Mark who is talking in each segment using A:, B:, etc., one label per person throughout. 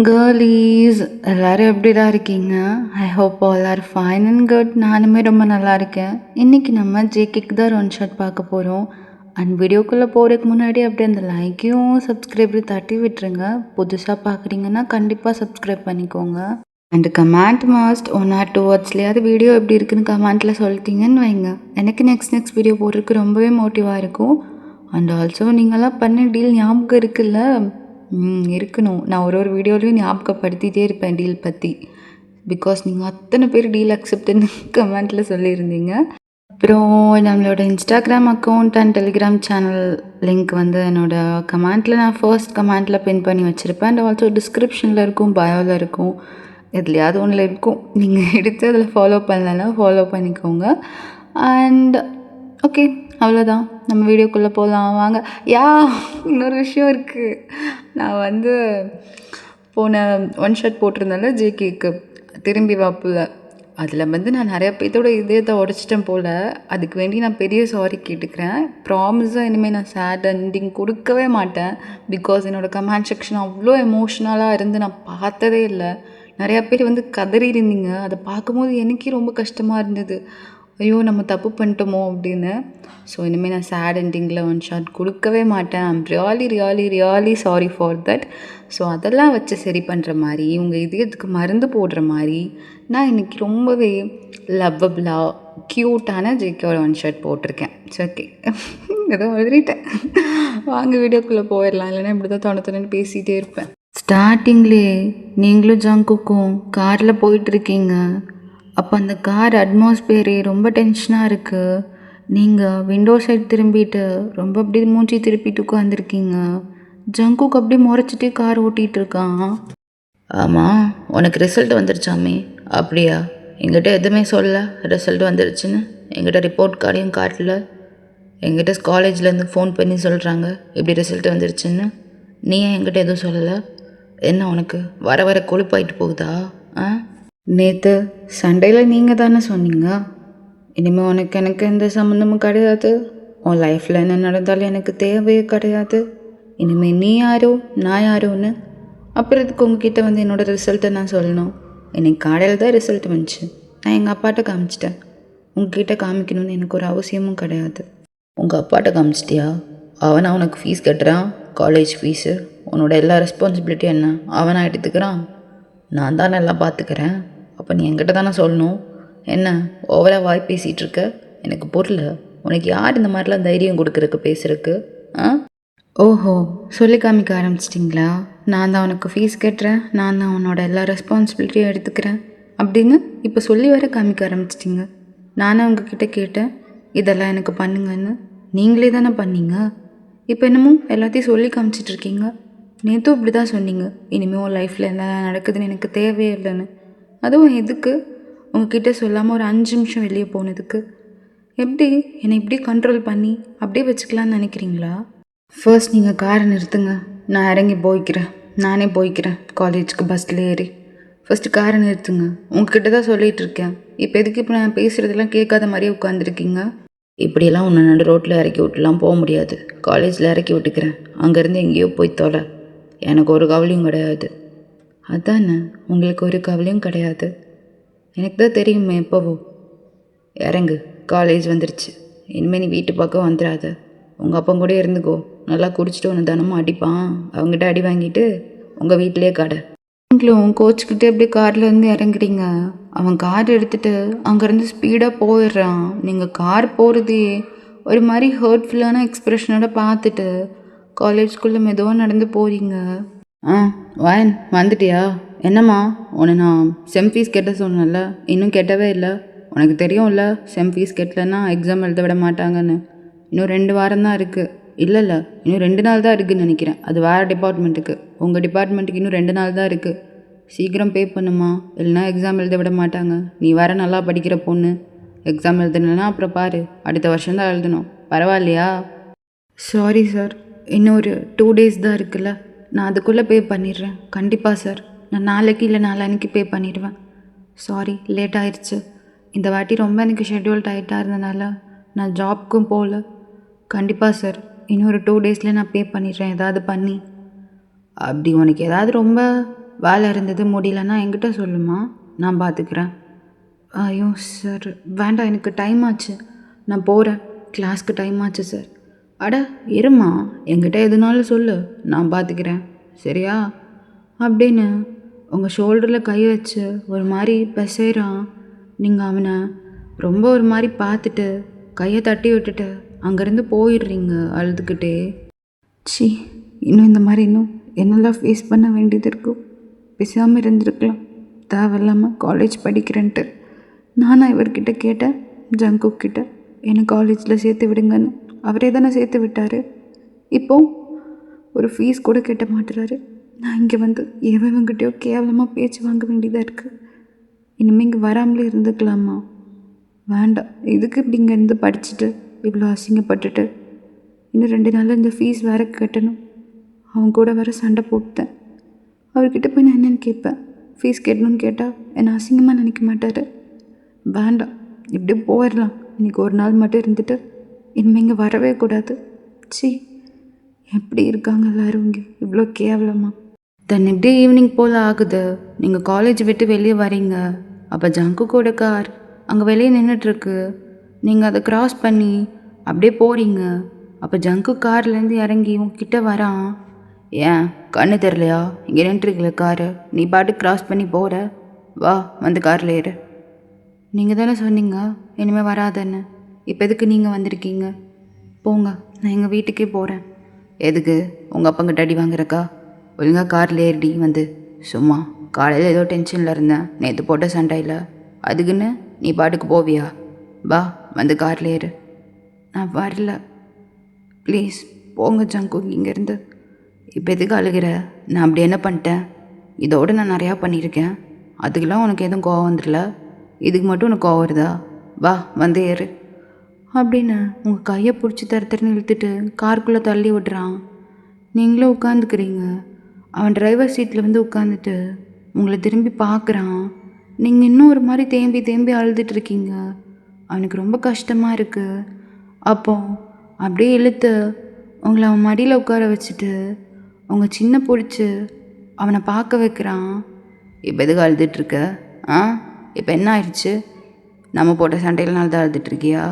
A: கேர்ளீஸ் எல்லோரும் எப்படிடா இருக்கீங்க? I hope all are fine and good. நானுமே ரொம்ப நல்லா இருக்கேன். இன்றைக்கி நம்ம ஜேகேக்கு தான் ஒன் ஷாட் பார்க்க போகிறோம். அண்ட் வீடியோக்குள்ளே போகிறதுக்கு முன்னாடி அப்படியே அந்த லைக்கையும் சப்ஸ்கிரைபையும் தட்டி விட்டுருங்க. புதுசாக பார்க்குறீங்கன்னா கண்டிப்பாக சப்ஸ்கிரைப் பண்ணிக்கோங்க. அண்ட் கமெண்ட் மாஸ்ட் 1 or 2 வேர்ட்ஸ்லையாவது வீடியோ எப்படி இருக்குன்னு கமெண்ட்டில் சொல்லிட்டீங்கன்னு வைங்க. எனக்கு நெக்ஸ்ட் வீடியோ போடுறதுக்கு ரொம்பவே மோட்டிவாக இருக்கும். அண்ட் ஆல்சோ நீங்களாம் பண்ண டீல் ஞாபகம் இருக்குல்ல, இருக்கணும். நான் ஒரு வீடியோலையும் ஞாபகப்படுத்திகிட்டே இருப்பேன் டீல் பற்றி. பிகாஸ் நீங்கள் அத்தனை பேர் டீல் அக்செப்ட்னு கமெண்ட்டில் சொல்லியிருந்தீங்க. அப்புறம் நம்மளோட Instagram account and Telegram channel link வந்து என்னோடய கமெண்ட்டில் நான் ஃபர்ஸ்ட் கமெண்ட்டில் பின் பண்ணி வச்சுருப்பேன். அண்ட் ஆல்சோ டிஸ்கிரிப்ஷனில் இருக்கும், பயோவில் இருக்கும், எதுலையாவது ஒன்றில் இருக்கும். நீங்கள் எடுத்து அதில் ஃபாலோ பண்ணலன்னா ஃபாலோ பண்ணிக்கோங்க. அண்ட் ஓகே, அவ்வளோதான். நம்ம வீடியோக்குள்ளே போகலாம் வாங்க. இன்னொரு விஷயம் இருக்குது. நான் வந்து போன ஒன் ஷாட் போட்டிருந்தேன்ல ஜேகேக்கு திரும்பி வாப்பில், அதில் வந்து நான் நிறையா பேர்த்தோட இதயத்தை உடச்சிட்டேன் போல். அதுக்கு வேண்டி நான் பெரிய சாரி கேட்டுக்கிறேன். ப்ராமிஸாக இனிமேல் நான் சேட் எண்டிங் கொடுக்கவே மாட்டேன். பிகாஸ் என்னோடய கமெண்ட் செக்ஷன் அவ்வளோ எமோஷ்னலாக இருந்து நான் பார்த்ததே இல்லை. நிறையா பேர் வந்து கதறி இருந்தீங்க. அதை பார்க்கும்போது எனக்கே ரொம்ப கஷ்டமாக இருந்தது. ஐயோ நம்ம தப்பு பண்ணிட்டோமோ அப்படின்னு. ஸோ இனிமேல் நான் சேட் எண்டிங்கில் ஒன் ஷாட் கொடுக்கவே மாட்டேன். I'm really sorry for that. So அதெல்லாம் வச்சு சரி பண்ணுற மாதிரி, உங்கள் இதயத்துக்கு மருந்து போடுற மாதிரி நான் இன்றைக்கி ரொம்பவே லவ்வபிளாக க்யூட்டான ஜேகேவோட ஒன் ஷாட் போட்டிருக்கேன். ஸோ ஓகே, ஏதோ எழுதிட்டேன். வாங்க வீடியோக்குள்ளே போயிடலாம். இல்லைன்னா இப்படி தான் தோணு பேசிகிட்டே இருப்பேன். ஸ்டார்டிங்லேயே நீங்களும் ஜங்குக்கும் காரில் போயிட்டுருக்கீங்க. அப்போ அந்த கார் அட்மாஸ்பியரே ரொம்ப டென்ஷனாக இருக்குது. நீங்கள் விண்டோ சைட் திரும்பிட்டு ரொம்ப அப்படி மூஞ்சி திருப்பிட்டு உட்காந்துருக்கீங்க. ஜங்குக்கு அப்படியே முறைச்சிட்டே கார் ஓட்டிகிட்டு இருக்கான். ஆமாம், உனக்கு ரிசல்ட் வந்துருச்சாமே? அப்படியா? எங்கிட்ட எதுவுமே சொல்ல ரிசல்ட் வந்துருச்சுன்னு. எங்கிட்ட ரிப்போர்ட் கார்டையும் காட்டல. எங்கிட்ட காலேஜ்லேருந்து ஃபோன் பண்ணி சொல்கிறாங்க இப்படி ரிசல்ட் வந்துருச்சுன்னு. நீ ஏன் என்கிட்ட எதுவும் சொல்லலை? என்ன உனக்கு வர கொழுப்பாயிட்டு போகுதா? நேற்று சண்டேயில் நீங்கள் தானே சொன்னீங்க, இனிமேல் எனக்கு எந்த சம்மந்தமும் கிடையாது, உன் லைஃப்பில் என்ன நடந்தாலும் எனக்கு தேவையே கிடையாது, இனிமேல் நீ யாரோ நான் யாரோன்னு. அப்புறம் இதுக்கு உங்ககிட்ட வந்து என்னோடய ரிசல்ட்டை நான் சொல்லணும்? எனக்கு காலையில் தான் ரிசல்ட் வந்துச்சு. நான் எங்கள் அப்பாட்ட காமிச்சிட்டேன். உங்ககிட்ட காமிக்கணும்னு எனக்கு ஒரு அவசியமும் கிடையாது. உங்கள் அப்பாட்ட காமிச்சிட்டியா? அவனா உனக்கு ஃபீஸ் கட்டுறான், காலேஜ் ஃபீஸு. உன்னோட எல்லா ரெஸ்பான்சிபிலிட்டியும் என்ன அவனா எடுத்துக்கிறான்? நான் தானே எல்லாம் பார்த்துக்கிறேன். அப்போ நீ என்கிட்ட தானே சொல்லணும். என்ன ஓவராக வாய் பேசிகிட்டு இருக்க? எனக்கு புரியல. உனக்கு யார் இந்த மாதிரிலாம் தைரியம் கொடுக்குறக்கு பேசுகிறக்கு? ஓஹோ, சொல்லி காமிக்க ஆரம்பிச்சிட்டிங்களா? நான் தான் உனக்கு ஃபீஸ் கட்டுறேன், நான் தான் உன்னோட எல்லா ரெஸ்பான்சிபிலிட்டியும் எடுத்துக்கிறேன் அப்படின்னு இப்போ சொல்லி வர காமிக்க ஆரம்பிச்சிட்டிங்க. நானே உங்ககிட்ட கேட்டேன் இதெல்லாம் எனக்கு பண்ணுங்கன்னு. நீங்களே தானே பண்ணீங்க. இப்போ என்னமோ எல்லாத்தையும் சொல்லி காமிச்சிட்ருக்கீங்க. நேற்றும் இப்படி தான் சொன்னீங்க, இனிமேல் உன் லைஃப்பில் என்ன நடக்குதுன்னு எனக்கு தேவையே இல்லைன்னு. அதுவும் எதுக்கு? உங்ககிட்ட சொல்லாமல் ஒரு 5 நிமிஷம் வெளியே போனதுக்கு. எப்படி என்னை இப்படி கண்ட்ரோல் பண்ணி அப்படியே வச்சுக்கலான்னு நினைக்கிறீங்களா? ஃபர்ஸ்ட் நீங்கள் காரை நிறுத்துங்க, நான் இறங்கி போய்க்கிறேன். நானே போய்க்கிறேன் காலேஜுக்கு பஸ்ஸில் ஏறி. ஃபஸ்ட்டு காரை நிறுத்துங்க. உங்ககிட்ட தான் சொல்லிகிட்டு இருக்கேன். இப்போ எதுக்கு இப்போ நான் பேசுகிறதெல்லாம் கேட்காத மாதிரியே உட்காந்துருக்கீங்க? இப்படியெல்லாம் உன்னை நடு ரோட்டில் இறக்கி விட்டுலாம் போக முடியாது. காலேஜில் இறக்கி விட்டுக்கிறேன். அங்கேருந்து எங்கேயோ போய் தொலை. எனக்கு ஒரு கவலையும் கிடையாது. அதானே, உங்களுக்கு ஒரு கவலையும் கிடையாது. எனக்கு தான் தெரியுமே எப்போவோ. இறங்கு, காலேஜ் வந்துருச்சு. இனிமேல் நீ வீட்டு பக்கம் வந்துடாத. உங்கள் அப்பா கூட இருந்துக்கோ. நல்லா குடிச்சிட்டு ஒன்று தினமும் அடிப்பான். அவங்ககிட்ட அடி வாங்கிட்டு உங்கள் வீட்டிலே கடை. நீங்களும் கோச்சுக்கிட்டே அப்படியே கார்லேருந்து இறங்குறீங்க. அவன் கார் எடுத்துகிட்டு அங்கேருந்து ஸ்பீடாக போயிடுறான். நீங்கள் கார் போகிறதே ஒரு மாதிரி ஹர்ட்ஃபுல்லான எக்ஸ்ப்ரெஷனோட பார்த்துட்டு காலேஜ்குள்ளே மெதுவாக நடந்து போகிறீங்க. வாயன் வந்துட்டியா? என்னம்மா, உன்னை நான் செம் ஃபீஸ் கெட்ட சொன்னேன்ல, இன்னும் கெட்டவே இல்லை. உனக்கு தெரியும்ல, செம் ஃபீஸ் கெட்டலைன்னா எக்ஸாம் எழுத விட மாட்டாங்கன்னு. இன்னும் 2 வாரம் தான் இருக்குது. இல்லை இன்னும் 2 நாள் தான் இருக்குதுன்னு நினைக்கிறேன். அது வேறு டிபார்ட்மெண்ட்டுக்கு. உங்கள் டிபார்ட்மெண்ட்டுக்கு இன்னும் 2 நாள் தான் இருக்குது. சீக்கிரம் பே பண்ணுமா, இல்லைனா எக்ஸாம் எழுத விட மாட்டாங்க. நீ வேறு நல்லா படிக்கிற பொண்ணு. எக்ஸாம் எழுதணுன்னா அப்புறம் பாரு, அடுத்த வருஷம் தான் எழுதணும். பரவாயில்லையா? சாரி சார், இன்னும் ஒரு 2 days தான் இருக்குல்ல, நான் அதுக்குள்ளே பே பண்ணிடுறேன். கண்டிப்பாக சார், நான் நாளைக்கு இல்லை நாளான்னைக்கு பே பண்ணிடுவேன். சாரி, லேட் ஆயிடுச்சு. இந்த வாட்டி ரொம்ப எனக்கு ஷெட்யூல் டைட்டாக இருந்தனால நான் ஜாப்க்கும் போகல. கண்டிப்பாக சார், இன்னும் ஒரு 2 daysல நான் பே பண்ணிடுறேன் ஏதாவது பண்ணி. அப்படி உனக்கு ஏதாவது ரொம்ப வேலை இருந்தது முடியலன்னா என்கிட்ட சொல்லுமா, நான் பார்த்துக்கிறேன். ஐயோ சார் வேண்டாம், எனக்கு டைம் ஆச்சு, நான் போகிறேன், கிளாஸ்க்கு டைம் ஆச்சு சார். அட இருமா, என்கிட்ட எதுனாலும் சொல்லு, நான் பார்த்துக்கிறேன் சரியா அப்படின்னு உங்கள் ஷோல்டரில் கை வச்சு ஒரு மாதிரி பெசைறான். நீங்கள் அவனை ரொம்ப ஒரு மாதிரி பார்த்துட்டு கையை தட்டி விட்டுட்டு அங்கேருந்து போயிடுறீங்க அழுதுகிட்டே. சி, இன்னும் இந்த மாதிரி இன்னும் என்னெல்லாம் ஃபேஸ் பண்ண வேண்டியது இருக்கும். பேசாமல் இருந்திருக்கலாம், தேவையில்லாமல் காலேஜ் படிக்கிறேன்ட்டு. நானாக இவர்கிட்ட கேட்டேன், ஜங்குக் கிட்ட என்னை காலேஜில் சேர்த்து விடுங்கன்னு. அவரே தானே சேர்த்து விட்டார். இப்போது ஒரு ஃபீஸ் கூட கேட்ட மாட்டுறாரு. நான் இங்கே வந்து எவங்கிட்டயோ கேவலமாக பேச்சு வாங்க வேண்டியதாக இருக்குது. இனிமேல் இங்கே வராமலே இருந்துக்கலாமா? வேண்டாம், இதுக்கு இப்படி இங்கேருந்து படிச்சுட்டு இவ்வளோ அசிங்கப்பட்டுட்டு இன்னும் 2 நாளில் இந்த ஃபீஸ் வேறு கட்டணும். அவன் கூட வேறு சண்டை போட்டேன். அவர்கிட்ட போய் நான் என்னென்னு கேட்பேன்? ஃபீஸ் கேட்டணும்னு கேட்டால் என்னை அசிங்கமாக நினைக்க மாட்டார். வேண்டாம், இப்படி போயிடலாம். இன்றைக்கி ஒரு நாள் மட்டும் இருந்துட்டு இனிமேல் இங்கே வரவே கூடாது. சி, எப்படி இருக்காங்க எல்லோரும் இங்கே இவ்வளோ கேவலமா? தென் இப்படி ஈவினிங் போல் ஆகுது. நீங்கள் காலேஜ் விட்டு வெளியே வரீங்க. அப்போ ஜங்குக்கோட கார் அங்கே வெளியே நின்றுட்டுருக்கு. நீங்கள் அதை க்ராஸ் பண்ணி அப்படியே போகிறீங்க. அப்போ ஜங்கு கார்லேருந்து இறங்கி உங்ககிட்ட வரான். ஏன் கண்ணு தெரிலையா? இங்கே நின்றுருக்கல காரு, நீ பாட்டு க்ராஸ் பண்ணி போகிற, வா வந்து காரில் ஏறு. நீங்கள் தானே சொன்னீங்க இனிமேல் வராதன்னு. இப்போ எதுக்கு நீங்கள் வந்திருக்கீங்க? போங்க, நான் எங்கள் வீட்டுக்கே போகிறேன். எதுக்கு? உங்கள் அப்பங்கிட்ட அடி வாங்குறக்கா? ஒழுங்காக காரில் ஏறி வந்து. சும்மா காலையில் ஏதோ டென்ஷனில் இருந்தேன், நேற்று போட்ட சண்டையில், அதுக்குன்னு நீ பாட்டுக்கு போவியா? வா வந்து காரில் ஏறு. நான் வரல, ப்ளீஸ் போங்க ஜங்கு இங்கேருந்து. இப்போ எதுக்கு அழுகிற? நான் அப்படி என்ன பண்ணிட்டேன்? இதோடு நான் நிறையா பண்ணியிருக்கேன். அதுக்கெல்லாம் உனக்கு எதுவும் கோவம் வந்துடல, இதுக்கு மட்டும் உனக்கு கோவம் வருதா? வா வந்து ஏறு அப்படின்னு உங்கள் கையை பிடிச்சி தரத்துன்னு இழுத்துட்டு காருக்குள்ளே தள்ளி விடுறான். நீங்களும் உட்காந்துக்கிறீங்க. அவன் டிரைவர் சீட்டில் வந்து உட்காந்துட்டு உங்களை திரும்பி பார்க்குறான். நீங்கள் இன்னும் ஒரு மாதிரி தேம்பி தேம்பி அழுதுட்ருக்கீங்க. அவனுக்கு ரொம்ப கஷ்டமாக இருக்குது. அப்போ அப்படியே இழுத்து உங்களை அவன் மடியில் உட்கார வச்சுட்டு உங்கள் சின்ன பிடிச்சி அவனை பார்க்க வைக்கிறான். இப்போ எதுக்கு அழுதுட்ருக்க? இப்போ என்ன ஆயிடுச்சு? நம்ம போட்ட சண்டையிலனால தான் அழுதுட்ருக்கியா?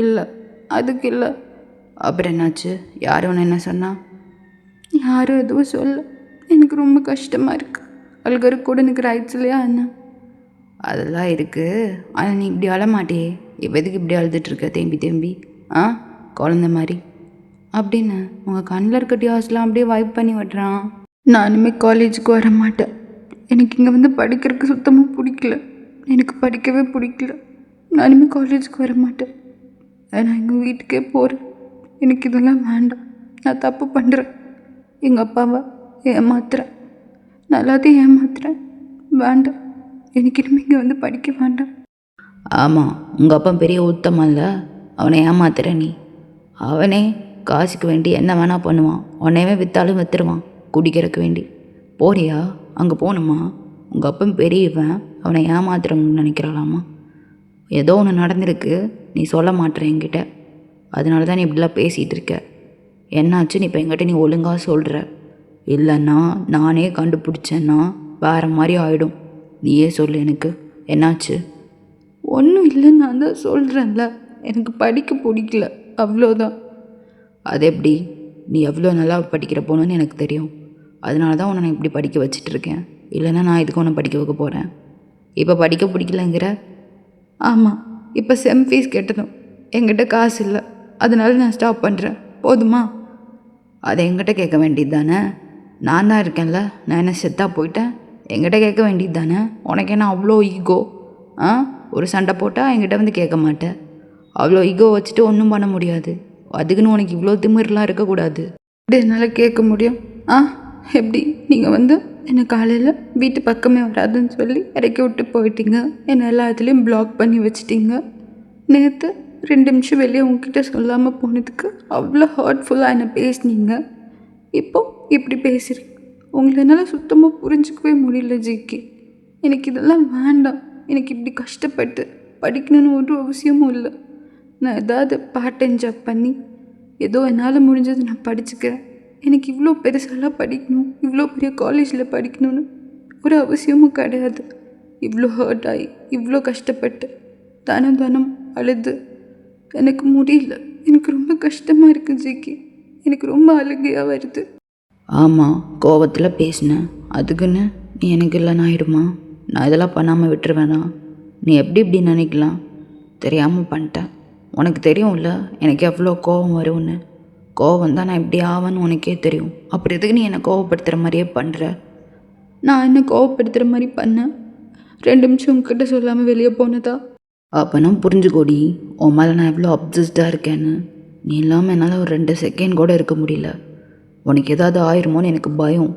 A: இல்லை, அதுக்கு இல்லை. அப்புறம் என்னாச்சு? யாரும் ஒன்று என்ன சொன்னா? யாரும் எதுவும் சொல்ல. எனக்கு ரொம்ப கஷ்டமாக இருக்குது. அழுகருக்கு கூட எனக்கு ரைட்ஸ் இல்லையா என்ன? அதெல்லாம் இருக்குது, ஆனால் நீ இப்படி அழ மாட்டியே. இப்போ எதுக்கு இப்படி அழுதுட்ருக்க தேம்பி தேம்பி குழந்த மாதிரி அப்படின்னு உங்கள் கண்ணில் இருக்க டியாஸ்லாம் அப்படியே வைப் பண்ணி விடுறான். நான் இனிமேல் காலேஜுக்கு வர மாட்டேன். எனக்கு இங்கே வந்து படிக்கிறதுக்கு சுத்தமாக பிடிக்கல. எனக்கு படிக்கவே பிடிக்கல. நான் இனிமேல் காலேஜுக்கு வர மாட்டேன். நான் எங்கள் வீட்டுக்கே போகிறேன். எனக்கு இதெல்லாம் வேண்டாம். நான் தப்பு பண்ணுறேன். எங்கள் அப்பாவை ஏமாத்துறேன், நான் எல்லாத்தையும் ஏமாத்துறேன். வேண்டாம், எனக்கு இனிமேல் இங்கே வந்து படிக்க வேண்டாம். ஆமாம், உங்கள் அப்பா பெரிய உத்தமம் இல்லை, அவனை ஏமாத்துற நீ. அவனே காசுக்கு வேண்டி என்ன வேணால் பண்ணுவான். உன்னையவே விற்றாலும் விற்றுருவான் குடிக்கிறதுக்கு வேண்டி. போறியா? அங்கே போகணுமா? உங்கள் அப்பன் பெரியவன், அவனை ஏமாத்துறவங்கன்னு நினைக்கிறாளாமா. ஏதோ ஒன்று நடந்திருக்கு, நீ சொல்ல மாட்டேற என்கிட்ட. அதனால தான் நீ இப்படிலாம் பேசிகிட்டு இருக்க. என்னாச்சு? நீ இப்போ என்கிட்ட நீ ஒழுங்காக சொல்கிற. இல்லைன்னா நானே கண்டுபிடிச்சேன்னா வேறு மாதிரி ஆகிடும். நீயே சொல்லு, எனக்கு என்னாச்சு? ஒன்றும் இல்லை, நான் தான் சொல்கிறேன்ல, எனக்கு படிக்க பிடிக்கல, அவ்வளோதான். அது எப்படி? நீ எவ்வளோ நல்லா படிக்கிற போகணுன்னு எனக்கு தெரியும். அதனால தான் உன்னை நான் இப்படி படிக்க வச்சிட்ருக்கேன். இல்லைன்னா நான் இதுக்கு ஒன்று படிக்க வைக்க போகிறேன். இப்போ படிக்க பிடிக்கலங்கிற? ஆமாம், இப்போ செம் ஃபீஸ் கட்டணும். என்கிட்ட காசு இல்லை, அதனால நான் ஸ்டாப் பண்ணுறேன். போதுமா? அதை என்கிட்ட கேட்க வேண்டியது தானே? நான் தான் இருக்கேன்ல, நான் என்ன செத்தா போயிட்டேன்? என்கிட்ட கேட்க வேண்டியது தானே? உனக்கு என்ன அவ்வளோ ஈகோ? ஒரு சண்டை போட்டால் என்கிட்ட வந்து கேட்க மாட்டேன். அவ்வளோ ஈகோ வச்சுட்டு ஒன்றும் பண்ண முடியாது. அதுக்குன்னு உனக்கு இவ்வளோ திமிரெலாம் இருக்கக்கூடாது. எப்படி என்னால் கேட்க முடியும்? எப்படி? நீங்கள் வந்து என்னை காலையில் வீட்டு பக்கமே வராதுன்னு சொல்லி இறக்கி விட்டு போயிட்டீங்க. என்னை எல்லா இதுலேயும் பிளாக் பண்ணி வச்சிட்டிங்க. நேற்று 2 நிமிஷம் வெளியே உங்ககிட்ட சொல்லாமல் போனதுக்கு அவ்வளோ ஹர்ட்ஃபுல்லாக என்னை பேசினீங்க. இப்போது இப்படி பேசுகிறீங்க. உங்களை என்னால் சுத்தமாக புரிஞ்சிக்கவே முடியல ஜிக்கி. எனக்கு இதெல்லாம் வேண்டாம். எனக்கு இப்படி கஷ்டப்பட்டு படிக்கணும்னு ஒரு அவசியமும் இல்லை. நான் ஏதாவது பார்ட் டைம் ஜாப் பண்ணி ஏதோ என்னால் முடிஞ்சது நான் படிச்சுக்கிறேன். எனக்கு இவ்வளோ பெருசாலாம் படிக்கணும், இவ்வளோ பெரிய காலேஜில் படிக்கணும்னு ஒரு அவசியமும் கிடையாது. இவ்வளோ ஹர்ட் ஆகி இவ்வளோ கஷ்டப்பட்டு தானம் அழுது எனக்கு முடியல. எனக்கு ரொம்ப கஷ்டமாக இருக்குது ஜிகே. எனக்கு ரொம்ப அழுகையாக வருது.
B: ஆமாம், கோவத்தில் பேசினேன், அதுக்குன்னு நீ எனக்கு இல்லைன்னு ஆயிடுமா? நான் இதெல்லாம் பண்ணாமல் விட்டுருவேனா? நீ இப்படி நினைக்கலாம். தெரியாமல் பண்ணிட்டேன். உனக்கு தெரியும்ல எனக்கு எவ்வளோ கோவம் வரும்னு. கோவம் தான் நான் இப்படி ஆவேன்னு உனக்கே தெரியும். அப்புறம் எதுக்கு நீ என்னை கோவப்படுத்துகிற மாதிரியே பண்ணுற?
A: நான் என்ன கோவப்படுத்துகிற மாதிரி பண்ணேன்? 2 நிமிஷம் உங்ககிட்ட சொல்லாமல் வெளியே போனதா?
B: அப்போனா புரிஞ்சுக்கோடி, உன் மேலே நான் எவ்வளோ அப்சஸ்டாக இருக்கேன்னு. நீ இல்லாமல் என்னால் ஒரு 2 செகண்ட் கூட இருக்க முடியல. உனக்கு ஏதாவது ஆயிருமோன்னு எனக்கு பயம்.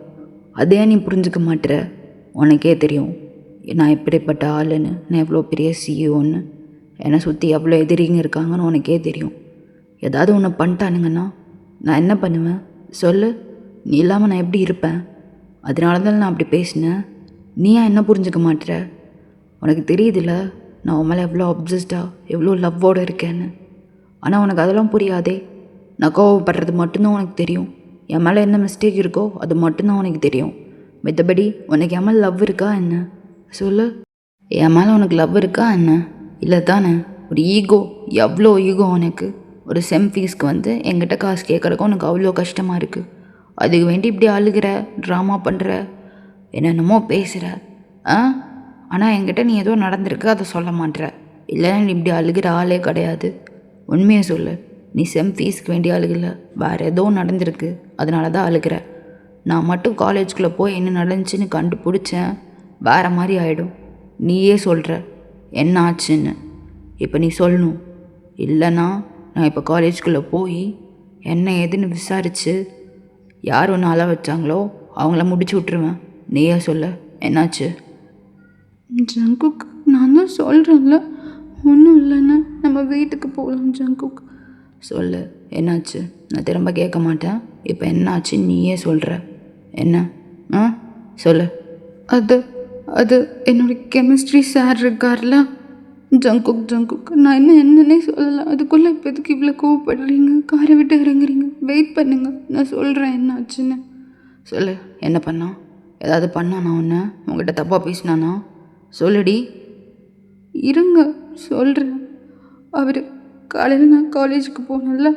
B: அதே நீ புரிஞ்சுக்க மாட்டுற. உனக்கே தெரியும் நான் எப்படிப்பட்ட ஆளுன்னு, நான் எவ்வளோ பெரிய சிஇஓன்னு, என்னை சுற்றி எவ்வளோ எதிரிங்க இருக்காங்கன்னு உனக்கே தெரியும். ஏதாவது ஒன்று பண்ணிட்டானுங்கன்னா நான் என்ன பண்ணுவேன் சொல்லு? நீ இல்லாமல் நான் எப்படி இருப்பேன்? அதனால தான் நான் அப்படி பேசினேன். நீயா என்ன புரிஞ்சுக்க மாட்டுற? உனக்கு தெரியுதுல்ல நான் உன் மேலே எவ்வளோ அப்சஸ்டாக எவ்வளோ லவ்வோடு இருக்கேன்னு. ஆனால் உனக்கு அதெல்லாம் புரியாதே. நான் கோவப்படுறது மட்டும்தான் உனக்கு தெரியும். என் மேலே என்ன மிஸ்டேக் இருக்கோ அது மட்டும்தான் உனக்கு தெரியும். மற்றபடி உனக்கு என் மேலே லவ் இருக்கா என்ன சொல்லு? என் மேலே உனக்கு லவ் இருக்கா என்ன? இல்லை தானே? ஒரு ஈகோ, எவ்வளோ ஈகோ உனக்கு. ஒரு செம் ஃபீஸ்க்கு வந்து என்கிட்ட காசு கேட்குறக்கும் உனக்கு அவ்வளோ கஷ்டமாக இருக்குது. அதுக்கு வேண்டி இப்படி அழுகிற, ட்ராமா பண்ணுற, என்னென்னமோ பேசுகிற. ஆனால் என்கிட்ட நீ ஏதோ நடந்திருக்கு அதை சொல்ல மாட்டேற. இல்லைன்னா நீ இப்படி அழுகிற ஆளே கிடையாது. உண்மையை சொல்லு. நீ செம் ஃபீஸ்க்கு வேண்டி அழுகல, வேறு ஏதோ நடந்திருக்கு, அதனால தான் அழுகிற. நான் மட்டும் காலேஜுக்குள்ளே போய் என்ன நடந்துச்சுன்னு கண்டுபிடிச்சேன், வேறு மாதிரி ஆகிடும். நீயே சொல்கிற என்ன ஆச்சுன்னு. இப்போ நீ சொல்லணும். இல்லைன்னா நான் இப்போ காலேஜுக்குள்ளே போய் என்ன ஏதுன்னு விசாரித்து யார் ஒன்று அழ வச்சாங்களோ அவங்கள முடிச்சு விட்ருவேன். நீயே சொல்ல என்னாச்சு?
A: ஜங்குக், நான் தான் சொல்கிறேன்ல, ஒன்றும் இல்லைன்னா நம்ம வீட்டுக்கு போகலாம். ஜங்குக்
B: சொல்லு என்னாச்சு? நான் திரும்ப கேட்க மாட்டேன். இப்போ என்னாச்சு நீயே சொல்கிற. என்ன சொல்லு.
A: அது என்னோட கெமிஸ்ட்ரி சார் இருக்கார்ல. ஜங்குக் நான் என்னன்னே சொல்லலை. அதுக்குள்ளே இப்போ எதுக்கு இவ்வளோ கோவப்படுறீங்க? காரை விட்டு இறங்குறீங்க. வெயிட் பண்ணுங்க, நான் சொல்கிறேன் என்ன ஆச்சுன்னு.
B: சொல்லு, என்ன பண்ணா? ஏதாவது பண்ணானா? ஒன்று உங்கள்கிட்ட தப்பாக பேசினானா? சொல்லுடி.
A: இருங்க சொல்கிறேன். அவர் காலையில் நான் காலேஜுக்கு போனேன்ல,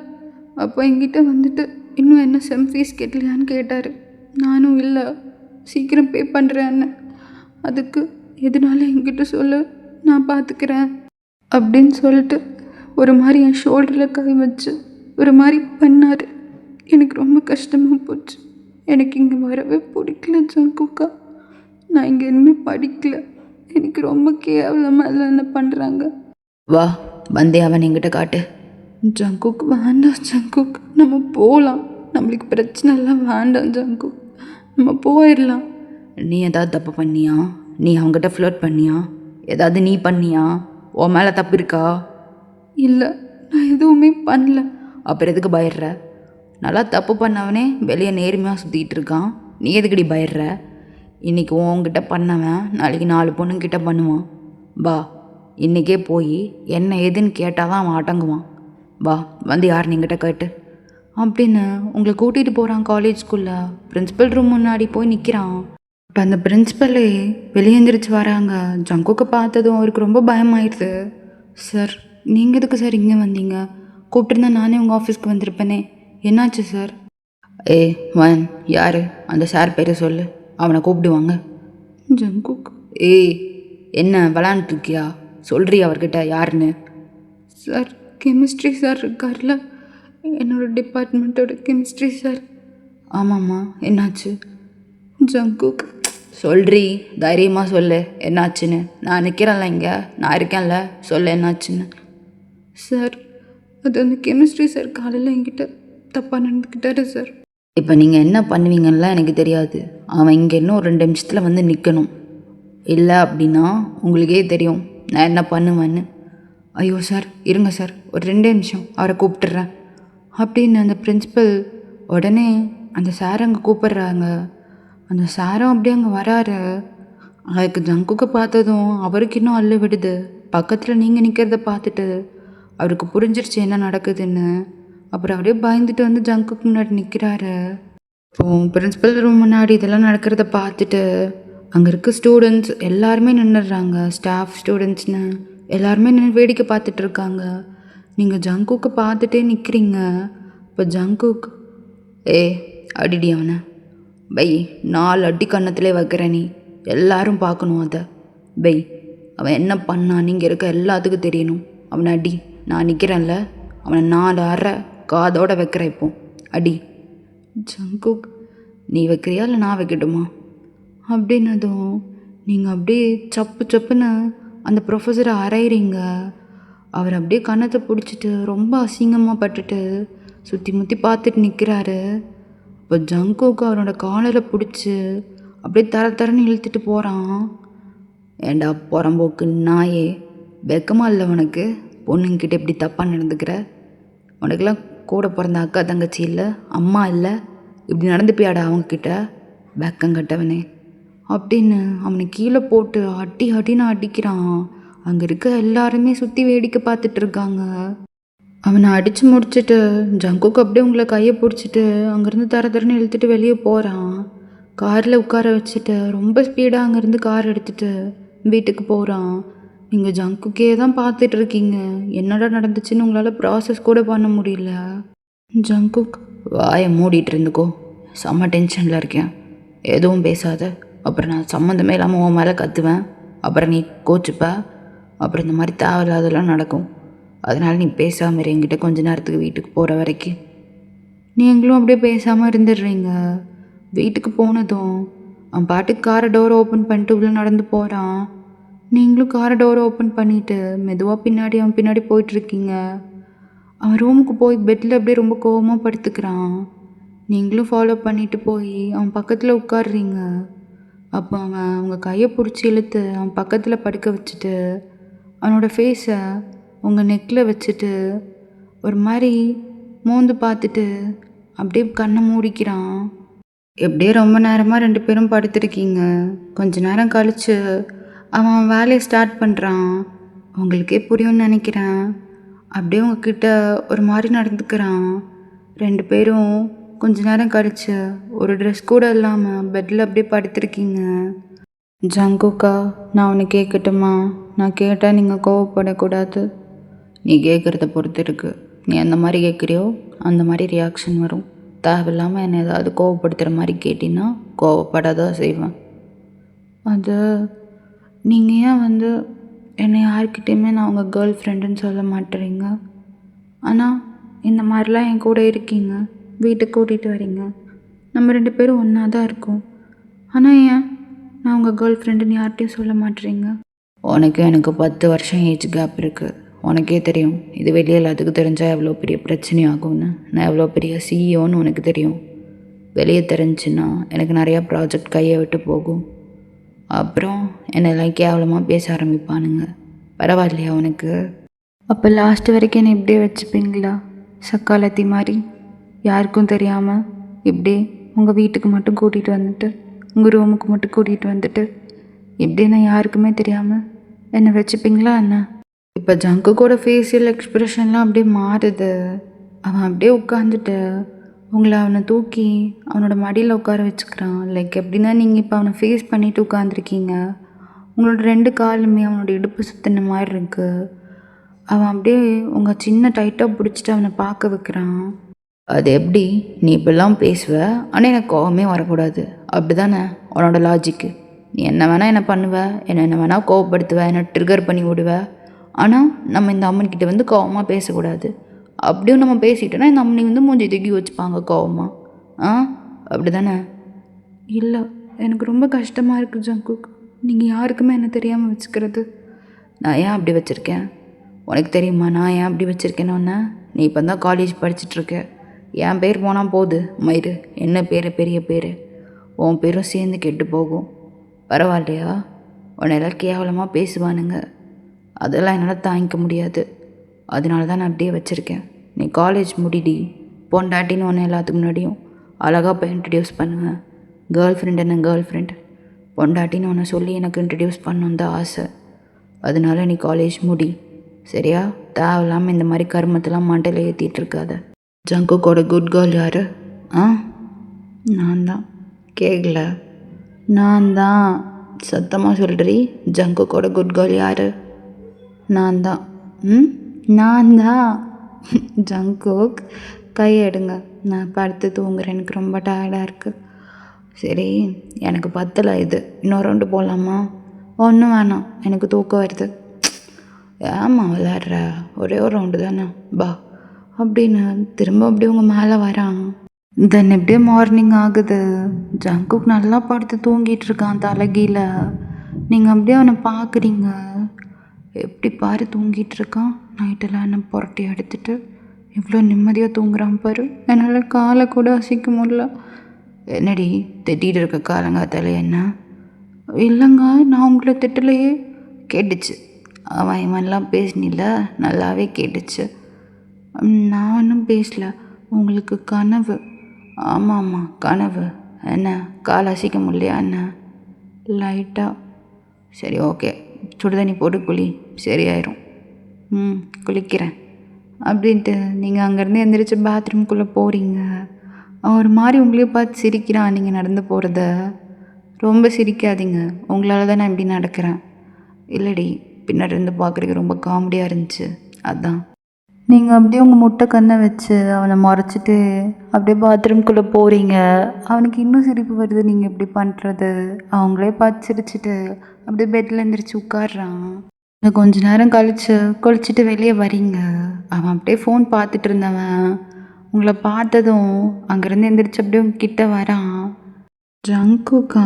A: அப்போ என்கிட்ட வந்துட்டு இன்னும் என்ன செம் ஃபீஸ் கேட்கலையான்னு கேட்டார். நானும் இல்லை, சீக்கிரம் பே பண்ணுறேன்னு. அதுக்கு எதனால என்கிட்ட சொல்ல, நான் பார்த்துக்கிறேன் அப்படின்னு சொல்லிட்டு ஒரு மாதிரி என் ஷோல்டரில் கை வச்சு ஒரு மாதிரி பண்ணார். எனக்கு ரொம்ப கஷ்டமாக போச்சு. எனக்கு இங்கே வரவே பிடிக்கல ஜங்குக்கா. நான் இங்கே இனிமேல் படிக்கல. எனக்கு ரொம்ப கேவலமாக இல்லை என்ன பண்ணுறாங்க.
B: வா, வந்தே அவன் என்கிட்ட காட்டு.
A: ஜங்குக் வேண்டாம் ஜங்குக், நம்ம போகலாம். நம்மளுக்கு பிரச்சனை எல்லாம் வேண்டாம் ஜங்குக், நம்ம போயிடலாம்.
B: நீ ஏதாவது தப்பு பண்ணியா? நீ அவங்ககிட்ட ஃப்ளர்ட் பண்ணியா? ஏதாவது நீ பண்ணியா? உன் மேலே தப்பு இருக்கா?
A: இல்லை, நான் எதுவுமே பண்ணல.
B: அப்புறம் எதுக்கு பயடுற? நல்லா தப்பு பண்ணவனே வெளியே நேர்மையாக சுற்றிக்கிட்டு இருக்கான். நீ எதுக்கடி பயடுற? இன்றைக்கி உன்கிட்ட பண்ணவன் நாளைக்கு 4 பொண்ணுங்கிட்ட பண்ணுவான். வா, இன்றைக்கே போய் என்ன ஏதுன்னு கேட்டால் தான் அவன் அடங்குவான். வா, வந்து யார் நீங்கிட்ட கேட்டு அப்படின்னு உங்களை கூட்டிகிட்டு போகிறான் காலேஜ்குள்ளே. பிரின்ஸிபல் ரூம் முன்னாடி போய் நிற்கிறான். இப்போ அந்த பிரின்ஸிபலே வெளியேந்திரிச்சு வராங்க. ஜங்குக்கை பார்த்ததும் அவருக்கு ரொம்ப பயமாயிடுது. சார், நீங்கள் எதுக்கு சார் இங்கே வந்தீங்க? கூப்பிட்டுருந்தா நானே உங்கள் ஆஃபீஸ்க்கு வந்திருப்பேனே. என்னாச்சு சார்? வன் யார்? அந்த சார் பேரை சொல்லு, அவனை கூப்பிடுவாங்க.
A: ஜங்குக்.
B: என்ன விளாண்டுருக்கியா? சொல்கிறீ அவர்கிட்ட யாருன்னு?
A: சார், கெமிஸ்ட்ரி சார் இருக்கார்ல, என்னோடய டிபார்ட்மெண்ட்டோட கெமிஸ்ட்ரி சார்.
B: ஆமாம்மா, என்னாச்சு?
A: ஜங்குக்.
B: சொல்கிறீ, தைரியமாக சொல்லு என்னாச்சுன்னு. நான் நிற்கிறேன்ல இங்கே, நான் இருக்கேன்ல, சொல்லு என்னாச்சுன்னு.
A: சார், அது அந்த கெமிஸ்ட்ரி சார் காலையில் என்கிட்ட தப்பாக நடந்துக்கிட்டாரு சார்.
B: இப்போ நீங்கள் என்ன பண்ணுவீங்கன்னெலாம் எனக்கு தெரியாது. அவன் இங்கே இன்னும் ஒரு 2 நிமிஷத்தில் வந்து நிற்கணும். இல்லை அப்படின்னா உங்களுக்கே தெரியும் நான் என்ன பண்ணுவேன்னு. ஐயோ சார், இருங்க சார், ஒரு 2 நிமிஷம் அவரை கூப்பிட்டுறேன் அப்படின்னு அந்த பிரின்ஸிபல் உடனே அந்த சார் அங்கே கூப்பிட்றாங்க. அந்த சாரும் அப்படியே அங்கே வராரு. அதுக்கு ஜங்குக்கை பார்த்ததும் அவருக்கு இன்னும் அள்ளு விடுது. பக்கத்தில் நீங்கள் நிற்கிறத பார்த்துட்டு அவருக்கு புரிஞ்சிருச்சு என்ன நடக்குதுன்னு. அப்புறம் அப்படியே பயந்துட்டு வந்து ஜங்குக்கு முன்னாடி நிற்கிறாரு.
A: இப்போ பிரின்சிபல் ரூம் முன்னாடி இதெல்லாம் நடக்கிறத பார்த்துட்டு அங்கே இருக்க ஸ்டூடெண்ட்ஸ் எல்லாருமே நின்றுடுறாங்க. ஸ்டாஃப் ஸ்டூடெண்ட்ஸ்னு எல்லாருமே நின்று வேடிக்கை பார்த்துட்டு இருக்காங்க. நீங்கள் ஜங்குக்கு பார்த்துட்டே நிற்கிறீங்க. இப்போ ஜங்குக் ஏ அடிடி அவனை பை 4 அடி கன்னத்திலே வைக்கிற நீ எல்லாரும் பார்க்கணும் அதை பை அவன் என்ன பண்ணான் நீங்கள் இருக்க எல்லாத்துக்கும் தெரியணும். அவனை அடி நான் நிற்கிறேன்ல அவனை 4 அரை காதோட வைக்கிறேன் இப்போ அடி. ஜங்குக் நீ வைக்கிறியா இல்லை நான் வைக்கட்டுமா அப்படின்னதும் நீங்கள் அப்படியே சப்பு சப்புன்னு அந்த ப்ரொஃபஸரை அரைகிறீங்க. அவர் அப்படியே கன்னத்தை பிடிச்சிட்டு ரொம்ப அசிங்கமாக பட்டுட்டு சுற்றி முற்றி பார்த்துட்டு நிற்கிறாரு. இப்போ ஜங்குக்கு அவரோட காலரை பிடிச்சி அப்படியே தரன்னு இழுத்துட்டு போகிறான். ஏண்டா புறம்போக்கு நாயே, வெக்கமா இல்லை உனக்கு? பொண்ணுங்கிட்ட இப்படி தப்பாக நடந்துக்கிற? உனக்கெல்லாம் கூட பிறந்த அக்கா தங்கச்சி இல்லை, அம்மா இல்லை, இப்படி நடந்துப்பியாடா அவங்கக்கிட்ட? வெக்கங்கட்டவனே அப்படின்னு அவனை கீழே போட்டு அடின்னு அடிக்கிறான். அங்கே இருக்க எல்லாருமே சுற்றி வேடிக்கை பார்த்துட்டு இருக்காங்க. அவனை அடித்து முடிச்சுட்டு ஜங்குக்கு அப்படியே உங்களை கையை பிடிச்சிட்டு அங்கேருந்து தரன்னு இழுத்துட்டு வெளியே போகிறான். காரில் உட்கார வச்சுட்டு ரொம்ப ஸ்பீடாக அங்கேருந்து கார் எடுத்துகிட்டு வீட்டுக்கு போகிறான். நீங்கள் ஜங்குக்கே தான் பார்த்துட்டு இருக்கீங்க. என்னடா நடந்துச்சுன்னு உங்களால் ப்ராசஸ் கூட பண்ண முடியல. ஜங்குக்
B: வாயை மூடிட்டு இருந்துக்கோ, செம்ம டென்ஷனில் இருக்கேன், எதுவும் பேசாத. அப்புறம் நான் சம்மந்தமே இல்லாமல் உன் மேலே கத்துவேன், அப்புறம் நீ கோச்சுப்ப, அப்புறம் இந்த மாதிரி தேவையில்லாதெல்லாம் நடக்கும். அதனால் நீ பேசாமல் இரு என்கிட்ட கொஞ்ச நேரத்துக்கு வீட்டுக்கு போகிற வரைக்கும்.
A: நீங்களும் அப்படியே பேசாமல் இருந்துடுறீங்க. வீட்டுக்கு போனதும் அவன் பாட்டுக்கு காரை டோரை ஓப்பன் பண்ணிட்டு உள்ளே நடந்து போகிறான். நீங்களும் காரை டோரை ஓப்பன் பண்ணிவிட்டு மெதுவாக அவன் பின்னாடி போயிட்டுருக்கீங்க. அவன் ரூமுக்கு போய் பெட்டில் அப்படியே ரொம்ப கோவமாக படுத்துக்கிறான். நீங்களும் ஃபாலோ பண்ணிட்டு போய் அவன் பக்கத்தில் உட்காடுறீங்க. அப்போ அவன் அவங்க கையை பிடிச்சி இழுத்து அவன் பக்கத்தில் படுக்க வச்சுட்டு அவனோட ஃபேஸை உங்கள் நெக்கில் வச்சுட்டு ஒரு மாதிரி மோந்து பார்த்துட்டு அப்படியே கண்ணை மூடிக்கிறான். எப்படியே ரொம்ப நேரமாக 2 பேரும் படுத்துருக்கீங்க. கொஞ்ச நேரம் கழித்து அவன் வேலையை ஸ்டார்ட் பண்ணுறான். உங்களுக்கே புரியும்னு நினைக்கிறேன். அப்படியே உங்ககிட்ட ஒரு மாதிரி நடந்துக்கிறான். 2 பேரும் கொஞ்ச நேரம் கழித்து ஒரு ட்ரெஸ் கூட இல்லாமல் பெட்டில் அப்படியே படுத்துருக்கீங்க. ஜங்குக்கா நான் ஒன்று கேட்கட்டுமா? நான் கேட்டால் நீங்கள் கோவப்படக்கூடாது.
B: நீ கேட்குறத பொறுத்து இருக்குது. நீ அந்த மாதிரி கேட்குறியோ அந்த மாதிரி ரியாக்ஷன் வரும். தேவையில்லாமல் என்னை ஏதாவது கோவப்படுத்துகிற மாதிரி கேட்டின்னா கோவப்படாதான் செய்வேன்.
A: அது நீங்கள் ஏன் என்னை யார்கிட்டையுமே நான் உங்கள் கேர்ள் ஃப்ரெண்டுன்னு சொல்ல மாட்டேறீங்க? ஆனால் இந்த மாதிரிலாம் என் கூட இருக்கீங்க, வீட்டுக்கு கூட்டிகிட்டு வரீங்க, நம்ம 2 பேரும் ஒன்றா தான் இருக்கோம். ஆனால் ஏன் நான் உங்கள் கேர்ள் ஃப்ரெண்டுன்னு யார்கிட்டையும் சொல்ல மாட்டேறீங்க?
B: உனக்கு எனக்கு 10 வருஷம் ஏஜ் கேப் இருக்குது. உனக்கே தெரியும் இது வெளியே எல்லாத்துக்கும் தெரிஞ்சால் எவ்வளோ பெரிய பிரச்சனை ஆகும்னு. நான் எவ்வளோ பெரிய சிஇஓன்னு உனக்கு தெரியும். வெளியே தெரிஞ்சுன்னா எனக்கு நிறையா ப்ராஜெக்ட் கையை விட்டு போகும். அப்புறம் என்னெல்லாம் கேவலமாக பேச ஆரம்பிப்பானுங்க. பரவாயில்லையா உனக்கு?
A: அப்போ லாஸ்ட் வரைக்கும் என்னை இப்படியே வச்சுப்பீங்களா? சக்காலத்தி மாதிரி யாருக்கும் தெரியாமல் இப்படியே உங்கள் வீட்டுக்கு மட்டும் கூட்டிகிட்டு வந்துட்டு உங்கள் ரூமுக்கு மட்டும் கூட்டிகிட்டு வந்துட்டு இப்படியே நான் யாருக்குமே தெரியாமல் என்னை வச்சுப்பீங்களா என்ன? இப்போ ஜங்குக்கோட ஃபேஷியல் எக்ஸ்ப்ரெஷன்லாம் அப்படியே மாறுது. அவன் அப்படியே உட்காந்துட்டு உங்களை அவனை தூக்கி அவனோட மடியில் உட்கார வச்சுக்கிறான். லைக் எப்படின்னா நீங்கள் இப்போ அவனை ஃபேஸ் பண்ணிவிட்டு உட்காந்துருக்கீங்க. உங்களோட 2 காலுமே அவனோட இடுப்பு சுத்தின மாதிரி இருக்குது. அவன் அப்படியே உங்கள் சின்ன டைட்டாக பிடிச்சிட்டு அவனை பார்க்க வைக்கிறான்.
B: அது எப்படி நீ இப்படிலாம் பேசுவ, ஆனால் எனக்கு கோவமே வரக்கூடாது, அப்படி தானே உன்னோட லாஜிக்கு? நீ என்ன வேணால் என்ன பண்ணுவ, என்ன வேணால் கோவப்படுத்துவ, என்னை ட்ரிகர் பண்ணி விடுவ. ஆனால் நம்ம இந்த அம்மன்கிட்ட கோவமாக பேசக்கூடாது. அப்படியும் நம்ம பேசிட்டோன்னா இந்த அம்மனி மூஞ்சி தூக்கி வச்சுப்பாங்க கோவமாக. அப்படி தானே?
A: இல்லை, எனக்கு ரொம்ப கஷ்டமாக இருக்குது ஜங்குக். நீங்கள் யாருக்குமே என்ன தெரியாமல் வச்சுக்கிறது.
B: நான் ஏன் அப்படி வச்சுருக்கேன் உனக்கு தெரியுமா? நான் ஏன் அப்படி வச்சுருக்கேன்னு? நீ இப்போ தான் காலேஜ் படிச்சுட்ருக்க. என் பேர் போனால் போகுது மயிறு, என்ன பேர் பெரிய பேர், உன் பேரும் சேர்ந்து கெட்டு போகும். பரவாயில்லையா? உன்னெல்லாம் கேவலமாக பேசுவானுங்க, அதெல்லாம் என்னால் தாங்கிக்க முடியாது. அதனால தான் நான் அப்படியே வச்சுருக்கேன். நீ காலேஜ் முடிடி, பொண்டாட்டின்னு ஒன்று எல்லாத்துக்கு முன்னாடியும் அழகாக போய் இன்ட்ரடியூஸ் பண்ணுவேன். கேர்ள் ஃப்ரெண்ட் என்ன கேர்ள் ஃப்ரெண்ட், பொண்டாட்டின்னு ஒன்று சொல்லி எனக்கு இன்ட்ரடியூஸ் பண்ணணும் தான் ஆசை. அதனால நீ காலேஜ் முடி, சரியா? தேவையில்லாமல் இந்த மாதிரி கருமத்தெல்லாம் மண்டையில் ஏற்றிட்டு இருக்காத. ஜங்குக்கோட குட் கேர்ள் யார்? நான் தான். கேட்கல. நான் தான். சத்தமாக சொல்கிறீ. ஜங்குக்கோட குட் கேர்ள் யார்? நான் தான்.
A: நான் தான். ஜங்குக் கையை எடுங்க, நான் படுத்து தூங்குறேன், எனக்கு ரொம்ப டயர்டாக இருக்குது.
B: சரி, எனக்கு பத்தலை இது. இன்னொரு ரவுண்டு போகலாமா?
A: ஒன்றும் வேணாம், எனக்கு தூக்கம் வருது.
B: ஏம்மா விளையாடுற? ஒரே ஒரு ரவுண்டு தானே, பா.
A: அப்படின்னு திரும்ப அப்படியே உங்கள் மேலே வரான். தென் எப்படியே மார்னிங் ஆகுது. ஜங்குக் நல்லா படுத்து தூங்கிட்டு இருக்கான் தலைகீழ. நீங்கள் அப்படியே அவனை பார்க்குறீங்க. எப்படி பாரு தூங்கிட்டு இருக்கான். நைட்டெல்லாம் என்ன புரட்டி எடுத்துட்டு இவ்வளோ நிம்மதியாக தூங்குறான் பாரு. என்னால் காலை கூட அசைக்க முடியல.
B: என்னடி திட்டிகிட்டு இருக்க காலங்காத்தால? என்ன?
A: இல்லைங்க, நான் உங்களை திட்டலையே.
B: கேட்டுச்சு. அவன் இவன்லாம் பேசினில்ல, நல்லாவே கேட்டுச்சு.
A: நான் ஒன்றும் பேசல. உங்களுக்கு கனவு.
B: ஆமாம் கனவு. என்ன கால் அசைக்க முடியலையா என்ன?
A: லைட்டாக.
B: சரி, ஓகே. சுடுதண்ணி போட்டு குளி, சரியாயிரும்.
A: குளிக்கிறேன் அப்படின்ட்டு நீங்கள் அங்கேருந்து எந்திரிச்சு பாத்ரூம்குள்ளே போகிறீங்க. அவன் ஒரு மாதிரி உங்களையே பார்த்து சிரிக்கிறான் நீங்கள் நடந்து போகிறத. ரொம்ப சிரிக்காதீங்க, உங்களால் தான் நான் இப்படி நடக்கிறேன்.
B: இல்லடி, பின்னாடி இருந்து பார்க்குறதுக்கு ரொம்ப காமெடியாக இருந்துச்சு, அதான்.
A: நீங்கள் அப்படியே உங்கள் முட்டை கண்ணை வச்சு அவனை முறைச்சிட்டு அப்படியே பாத்ரூம்குள்ளே போகிறீங்க. அவனுக்கு இன்னும் சிரிப்பு வருது நீங்கள் எப்படி பண்ணுறது. அவங்களே பார்த்து சிரிச்சிட்டு அப்படியே பெட்டில் எழுந்திரிச்சு உட்காடுறான். கொஞ்ச நேரம் கழித்து குளிச்சுட்டு வெளியே வரீங்க. அவன் அப்படியே ஃபோன் பார்த்துட்டு இருந்தவன் உங்களை பார்த்ததும் அங்கேருந்து எந்திரிச்சு அப்படியே கிட்ட வரான். ஜங்குக்கா,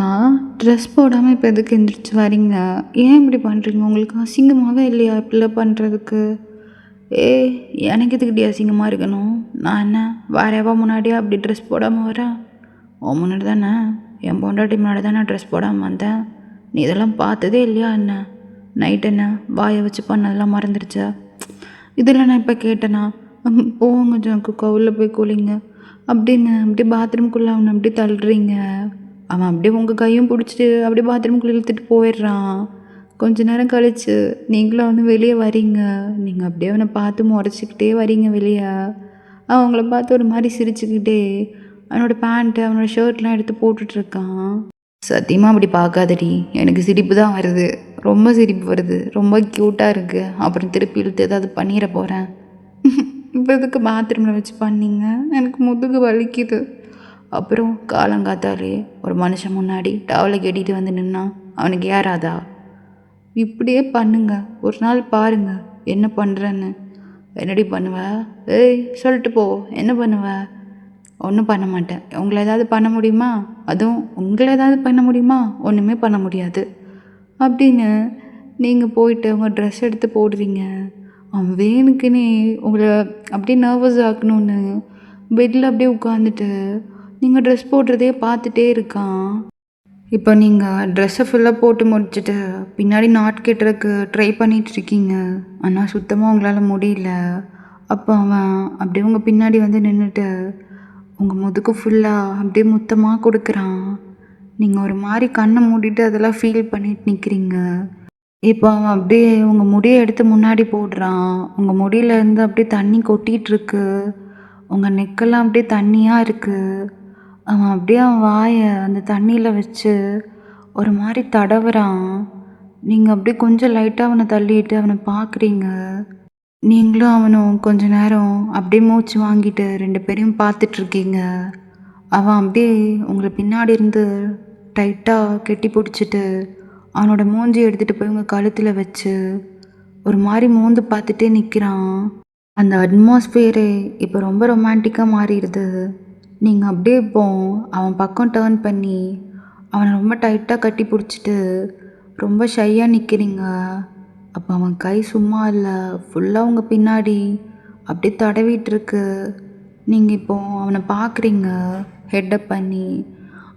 A: ட்ரெஸ் போடாமல் இப்போ எதுக்கு எந்திரிச்சு வரீங்க? ஏன் இப்படி பண்ணுறீங்க? உங்களுக்கு அசிங்கமாகவே இல்லையா இப்படிலாம் பண்ணுறதுக்கு?
B: எனக்கு எதுக்கிட்டே அசிங்கமாக இருக்கணும்? நான் என்ன வேறவா முன்னாடியே அப்படி ட்ரெஸ் போடாமல் வரேன்? உன் முன்னாடி தானே, என் பொண்டாட்டி முன்னாடி தானே ட்ரெஸ் போடாமல் வந்தேன். நீ இதெல்லாம் பார்த்ததே இல்லையா என்ன? நைட் என்ன வாயை வச்சு பண்ணதெல்லாம் மறந்துடுச்சா?
A: இதெல்லாம் நான் இப்போ கேட்டேனா? போங்க ஜங்குக்கா, உள்ளே போய் கூலிங்க அப்படின்னு அப்படியே பாத்ரூம்குள்ளே அவனை அப்படியே தள்ளுறீங்க. அவன் அப்படியே உங்கள் கையும் பிடிச்சிட்டு அப்படியே பாத்ரூம்குள்ளே இழுத்துட்டு போயிடுறான். கொஞ்ச நேரம் கழிச்சு நீங்களும் வந்து வெளியே வரீங்க. நீங்கள் அப்படியே அவனை பார்த்து முறைச்சிக்கிட்டே வரீங்க வெளியே. அவங்கள பார்த்து ஒரு மாதிரி சிரிச்சுக்கிட்டே அவனோட பேண்ட்டு அவனோட ஷர்ட்லாம் எடுத்து போட்டுட்ருக்கான்.
B: சத்தியமாக அப்படி பார்க்காதடி, எனக்கு சிரிப்பு தான் வருது, ரொம்ப சிரிப்பு வருது, ரொம்ப க்யூட்டாக இருக்குது. அப்புறம் திருப்பி இழுத்து ஏதாவது பண்ணிட போகிறேன்.
A: இப்போ எதுக்கு பாத்ரூமில் வச்சு பண்ணீங்க? எனக்கு முதுகு வலிக்குது.
B: அப்புறம் காலங்காத்தாலே ஒரு மனுஷன் முன்னாடி டவலை கட்டிட்டு வந்து நின்னா அவனுக்கு ஏறாதா?
A: இப்படியே பண்ணுங்க, ஒரு நாள் பாருங்க என்ன பண்ணுறேன்னு.
B: என்னடி பண்ணுவ?
A: சொல்லிட்டு போ, என்ன பண்ணுவ?
B: ஒன்றும் பண்ண மாட்டேன்.
A: உங்களை ஏதாவது பண்ண முடியுமா? அதுவும் உங்களை ஏதாவது பண்ண முடியுமா? ஒன்றுமே பண்ண முடியாது அப்படின்னு நீங்கள் போயிட்டு உங்கள் ட்ரெஸ் எடுத்து போடுறீங்க. அவன் வேணுக்குன்னே உங்களை அப்படியே நர்வஸ் ஆக்கணும்னு பெட்டில் அப்படியே உட்காந்துட்டு நீங்கள் ட்ரெஸ் போடுறதே பார்த்துட்டே இருக்கான். இப்போ நீங்கள் ட்ரெஸ்ஸை ஃபுல்லாக போட்டு முடிச்சுட்டு பின்னாடி நாட் கட்டுறதுக்கு ட்ரை பண்ணிகிட்ருக்கீங்க. ஆனால் சுத்தமாக உங்களால் முடியல. அப்போ அவன் அப்படியே உங்கள் பின்னாடி வந்து நின்றுட்டு உங்கள் முதுகு ஃபுல்லாக அப்படியே முத்தமாக கொடுக்குறான். நீங்கள் ஒரு மாதிரி கண்ணை மூடிட்டு அதெல்லாம் ஃபீல் பண்ணிட்டு நிற்கிறீங்க. இப்போ அவன் அப்படியே உங்கள் முடியை எடுத்து முன்னாடி போடுறான். உங்கள் முடியிலேருந்து அப்படியே தண்ணி கொட்டிகிட்ருக்கு. உங்கள் நெக்கெல்லாம் அப்படியே தண்ணியாக இருக்குது. அவன் அப்படியே அவன் வாயை அந்த தண்ணியில் வச்சு ஒரு மாதிரி தடவுறான். நீங்கள் அப்படியே கொஞ்சம் லைட்டாக அவனை தள்ளிட்டு அவனை பார்க்குறீங்க. நீங்களும் அவனும் கொஞ்ச நேரம் அப்படியே மூச்சு வாங்கிட்டு 2 பேரையும் பார்த்துட்ருக்கீங்க. அவன் அப்படியே உங்களை பின்னாடி இருந்து டைட்டாக கெட்டி பிடிச்சிட்டு அவனோட மூஞ்சி எடுத்துகிட்டு போய் உங்கள் கழுத்தில் வச்சு ஒரு மாதிரி மோந்து பார்த்துட்டே நிற்கிறான். அந்த அட்மாஸ்பியரே இப்போ ரொம்ப ரொமான்டிக்காக மாறிடுது. நீங்கள் அப்படியே இப்போ அவன் பக்கம் டேர்ன் பண்ணி அவனை ரொம்ப டைட்டாக கட்டி பிடிச்சிட்டு ரொம்ப ஷையாக நிற்கிறீங்க. அப்போ அவன் கை சும்மா இல்லை, ஃபுல்லாக உங்கள் பின்னாடி அப்படியே தடவிட்டுருக்கு. நீங்கள் இப்போது அவனை பார்க்குறீங்க ஹெட்டப் பண்ணி.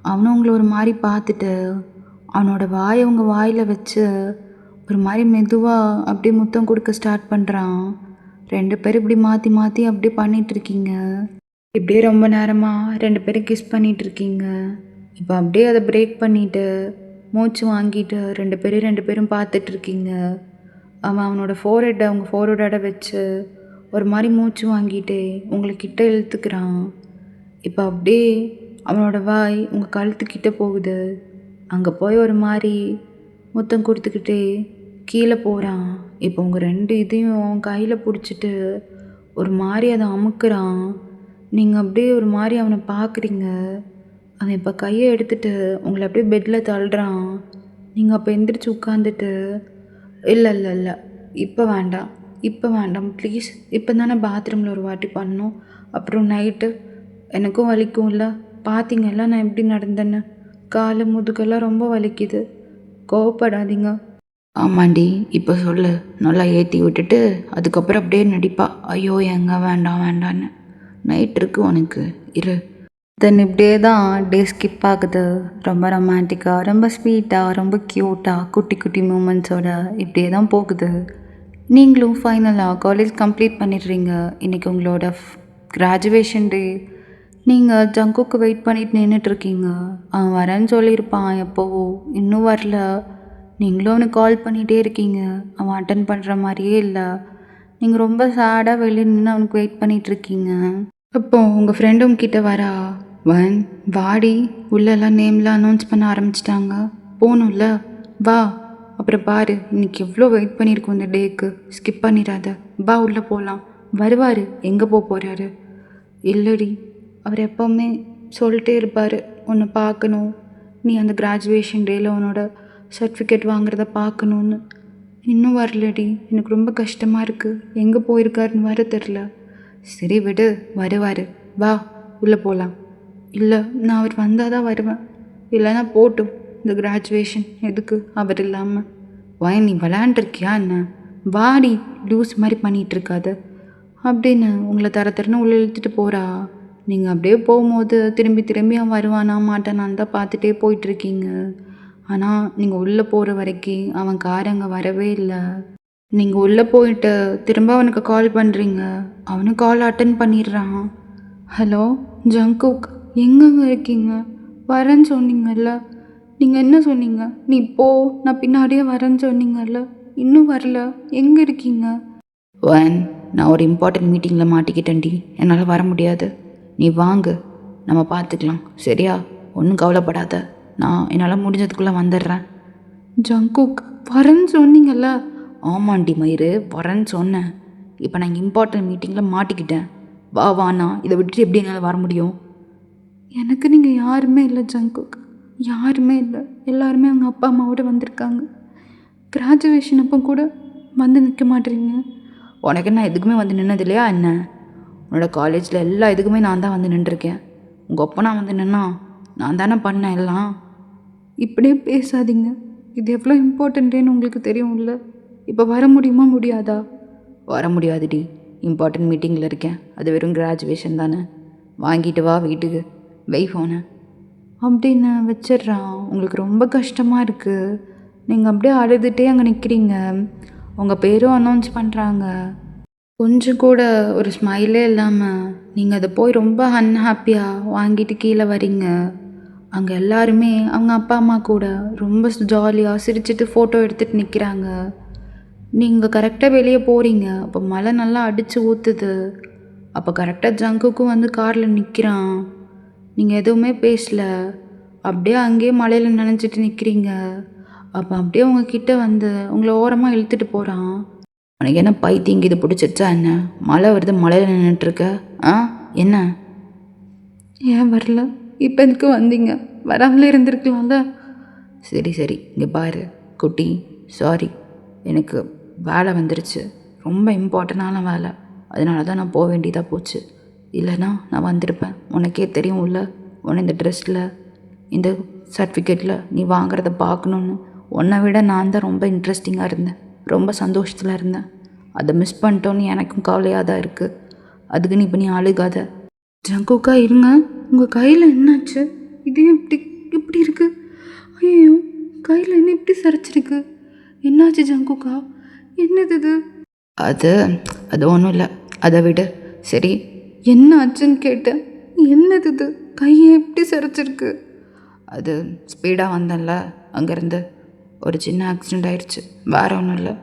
A: அவனும் உங்களை ஒரு மாதிரி பார்த்துட்டு அவனோட வாயை உங்கள் வாயில் வச்சு ஒரு மாதிரி மெதுவாக அப்படியே முத்தம் கொடுக்க ஸ்டார்ட் பண்ணுறான். 2 பேரும் இப்படி மாற்றி மாற்றி அப்படியே பண்ணிகிட்ருக்கீங்க. இப்படியே ரொம்ப நேரமாக 2 பேரும் கிஸ் பண்ணிகிட்ருக்கீங்க. இப்போ அப்படியே அதை பிரேக் பண்ணிவிட்டு மூச்சு வாங்கிட்டு 2 பேரும் பார்த்துட்ருக்கீங்க. அவன் அவனோட ஃபோர்ஹெட்டை அவங்க ஃபோர்ஹெட்டோட வச்சு ஒரு மாதிரி மூச்சு வாங்கிட்டே உங்களை கிட்ட இழுத்துக்கிறான். இப்போ அப்படியே அவனோட வாய் உங்கள் கழுத்துக்கிட்ட போகுது. அங்கே போய் ஒரு மாதிரி முத்தம் கொடுத்துக்கிட்டே கீழே போகிறான். இப்போ உங்கள் 2 இதையும் கையில் பிடிச்சிட்டு ஒரு மாதிரி அதை அமுக்குறான். நீங்கள் அப்படியே ஒரு மாதிரி அவனை பார்க்குறீங்க. அவன் இப்போ கையை எடுத்துட்டு உங்களை அப்படியே பெட்டில் தள்ளுறான். நீங்கள் அப்போ எந்திரிச்சு உட்காந்துட்டு, இல்லை இல்லை இல்லை இப்போ வேண்டாம், இப்போ வேண்டாம் ப்ளீஸ், இப்போ தானே பாத்ரூமில் ஒரு வாட்டி பண்ணோம், அப்புறம் நைட்டு எனக்கும் வலிக்கும்ல, பார்த்தீங்கல்ல நான் எப்படி நடந்தேன்னு, காலு முதுகெல்லாம் ரொம்ப வலிக்குது, கோவப்படாதீங்க.
B: ஆமாண்டி, இப்போ சொல்லு. நல்லா ஏற்றி விட்டுட்டு அதுக்கப்புறம் அப்படியே நடிப்பா, ஐயோ எங்க வேண்டாம் வேண்டான்னு. நைட் இருக்கு உனக்கு, இரு.
A: தென் இப்படியே தான் டே ஸ்கிப் ஆகுது. ரொம்ப ரொமான்டிக்காக, ரொம்ப ஸ்வீட்டாக, ரொம்ப க்யூட்டாக, குட்டி குட்டி மூமெண்ட்ஸோட இப்படியே தான் போகுது. நீங்களும் ஃபைனலாக காலேஜ் கம்ப்ளீட் பண்ணிடுறீங்க. இன்றைக்கி உங்களோட கிராஜுவேஷன் டே. நீங்கள் ஜங்குக்கு வெயிட் பண்ணிட்டு நின்றுட்டுருக்கீங்க. அவன் வரேன்னு சொல்லியிருப்பான் எப்போவோ, இன்னும் வரல. நீங்களும் அவனுக்கு கால் பண்ணிகிட்டே இருக்கீங்க, அவன் அட்டன் பண்ணுற மாதிரியே இல்லை. நீங்கள் ரொம்ப சேடாக வெளியே நின்று அவனுக்கு வெயிட் பண்ணிகிட்ருக்கீங்க. அப்போ உங்கள் ஃப்ரெண்டு உங்ககிட்ட வரா, வாடி, உள்ளெல்லாம் நேம்லாம் அனௌன்ஸ் பண்ண ஆரம்பிச்சிட்டாங்க, போகணும்ல, வா. அப்புறம் பாரு, இன்றைக்கி எவ்வளோ வெயிட் பண்ணியிருக்கோம் இந்த டேக்கு, ஸ்கிப் பண்ணிடாத, வா உள்ளே போகலாம். வருவார், எங்கே போக போகிறாரு? இல்லடி, அவர் எப்போவுமே சொல்லிட்டே இருப்பார் உன்னை பார்க்கணும், நீ அந்த கிராஜுவேஷன் டேயில் உன்னோட சர்டிஃபிகேட் வாங்குறத பார்க்கணுன்னு. இன்னும் வரலடி, எனக்கு ரொம்ப கஷ்டமாக இருக்குது, எங்கே போயிருக்காருன்னு வர தெரில. சரி விடு, வருவார், வா உள்ளே போகலாம். இல்லை, நான் அவர் வந்தால் தான் வருவேன், இல்லைன்னா போட்டும், இந்த கிராஜுவேஷன் எதுக்கு அவர் இல்லாமல். நீ விளையாண்டுருக்கியா என்ன? வாடி, லூஸ் மாதிரி பண்ணிகிட்ருக்காத அப்படின்னு உங்களை தரன்னு உள்ளே இழுத்துட்டு போகிறா. நீங்கள் அப்படியே போகும்போது திரும்பி திரும்பி அவன் வருவானா மாட்டானான்னு தான் பார்த்துட்டே போயிட்டுருக்கீங்க. ஆனால் நீங்கள் உள்ளே போகிற வரைக்கும் அவன் காரங்க வரவே இல்லை. நீங்கள் உள்ளே போயிட்டு திரும்ப அவனுக்கு கால் பண்ணுறீங்க, அவனுக்கு கால் அட்டன் பண்ணிடுறான். ஹலோ ஜங்குக், எங்கங்க இருக்கீங்க? வரேன்னு சொன்னீங்கல்ல, நீங்கள் என்ன சொன்னீங்க? நீ போ, நான் பின்னாடியே வரேன்னு சொன்னீங்கல்ல, இன்னும் வரல, எங்கே இருக்கீங்க?
B: நான் ஒரு இம்பார்ட்டன்ட் மீட்டிங்கில் மாட்டிக்கிட்டேன்டி, என்னால் வர முடியாது, நீ வாங்கு, நம்ம பார்த்துக்கலாம், சரியா? ஒன்றும் கவலைப்படாத, நான் என்னால் முடிஞ்சதுக்குள்ளே வந்துடுறேன்.
A: ஜங்குக், வரேன்னு சொன்னீங்கல்ல.
B: ஆமாண்டி மயிறு, வரேன்னு சொன்னேன். இப்போ நான் இம்பார்ட்டன்ட் மீட்டிங்கில் மாட்டிக்கிட்டேன். வாண்ணா, இதை விட்டுட்டு எப்படி என்னால் வர முடியும்?
A: எனக்கு நீங்கள் யாருமே இல்லை ஜங்குக், யாருமே இல்லை. எல்லாருமே அவங்க அப்பா அம்மாவோட வந்திருக்காங்க. கிராஜுவேஷன் அப்போ கூட வந்து நிற்க மாட்டேறீங்க.
B: உனக்கு நான் எதுக்குமே வந்து நின்னது இல்லையா என்ன? உன்னோட காலேஜில் எல்லா இதுக்குமே நான் தான் வந்து நின்றுருக்கேன். உங்கள் அப்பா நான் வந்து நின்னா நான் தானே பண்ணேன் எல்லாம்.
A: இப்படியே பேசாதீங்க, இது எவ்வளோ இம்பார்ட்டண்ட்டுன்னு உங்களுக்கு தெரியும்ல. இப்போ வர முடியுமா முடியாதா?
B: வர முடியாதுடி, இம்பார்ட்டன்ட் மீட்டிங்கில் இருக்கேன், அது வெறும் கிராஜுவேஷன் தானே. வாங்கிட்டு வா வீட்டுக்கு, வெய் ஃபோனை
A: அப்படின்னு வச்சிட்றான். உங்களுக்கு ரொம்ப கஷ்டமாக இருக்குது. நீங்கள் அப்படியே அழுதுகிட்டே அங்கே நிற்கிறீங்க. உங்கள் பேரும் அனௌன்ஸ் பண்ணுறாங்க. கொஞ்சம் கூட ஒரு ஸ்மைலே இல்லாமல் நீங்கள் அதை போய் ரொம்ப அன்ஹாப்பியாக வாங்கிட்டு கீழே வரீங்க. அங்கே எல்லாருமே அவங்க அப்பா அம்மா கூட ரொம்ப ஜாலியாக சிரிச்சிட்டு ஃபோட்டோ எடுத்துகிட்டு நிற்கிறாங்க. நீங்கள் கரெக்டாக வெளியே போகிறீங்க, அப்போ மழை நல்லா அடித்து ஊற்றுது. அப்போ கரெக்டாக ஜங்குக்கும் வந்து காரில் நிற்கிறான். நீங்கள் எதுவுமே பேசலை, அப்படியே அங்கேயே மழையில் நனைஞ்சிட்டு நிற்கிறீங்க. அப்போ அப்படியே உங்ககிட்ட வந்து உங்களை ஓரமாக இழுத்துட்டு போகிறான்.
B: உனக்கு என்ன பைத்தியம் இது பிடிச்சிருச்சா என்ன? மழை வருது, மழையில் நின்றுட்டுருக்க, என்ன?
A: ஏன் வரல? இப்போ எதுக்கு வந்தீங்க? வராமலே இருந்திருக்கலாம்ல.
B: சரி இங்கே பாரு குட்டி, சாரி, எனக்கு வேலை வந்துருச்சு, ரொம்ப இம்பார்ட்டண்டான வேலை, அதனால தான் நான் போக வேண்டியதாக போச்சு. இல்லைனா நான் வந்திருப்பேன். உனக்கே தெரியும்ல, உன்னை இந்த ட்ரெஸ்ஸில் இந்த சர்டிஃபிகேட்டில் நீ வாங்குறத பார்க்கணுன்னு உன்னை விட நான் தான் ரொம்ப இன்ட்ரெஸ்டிங்காக இருந்தேன், ரொம்ப சந்தோஷத்தில் இருந்தேன். அதை மிஸ் பண்ணிட்டோன்னு எனக்கும் கவலையாக தான் இருக்குது. அதுக்கு நீ இப்போ நீ அழுகாத.
A: ஜங்குக்கா இருங்க, உங்கள் கையில் என்னாச்சு? இது இப்படி இருக்குது? ஐயோ, கையில் என்ன இப்படி சரிச்சிருக்கு? என்னாச்சு ஜங்குக்கா? என்னது இது?
B: அது ஒன்றும் இல்லை, அதை விடு. சரி,
A: என்ன ஆச்சுன்னு கேட்டேன். என்னது இது? கையை எப்படி சரிச்சிருக்கு?
B: அது ஸ்பீடாக வந்தேன்ல, அங்கேருந்து ஒரு சின்ன ஆக்சிடெண்ட் ஆயிடுச்சு, வேறு ஒன்றும் இல்லை.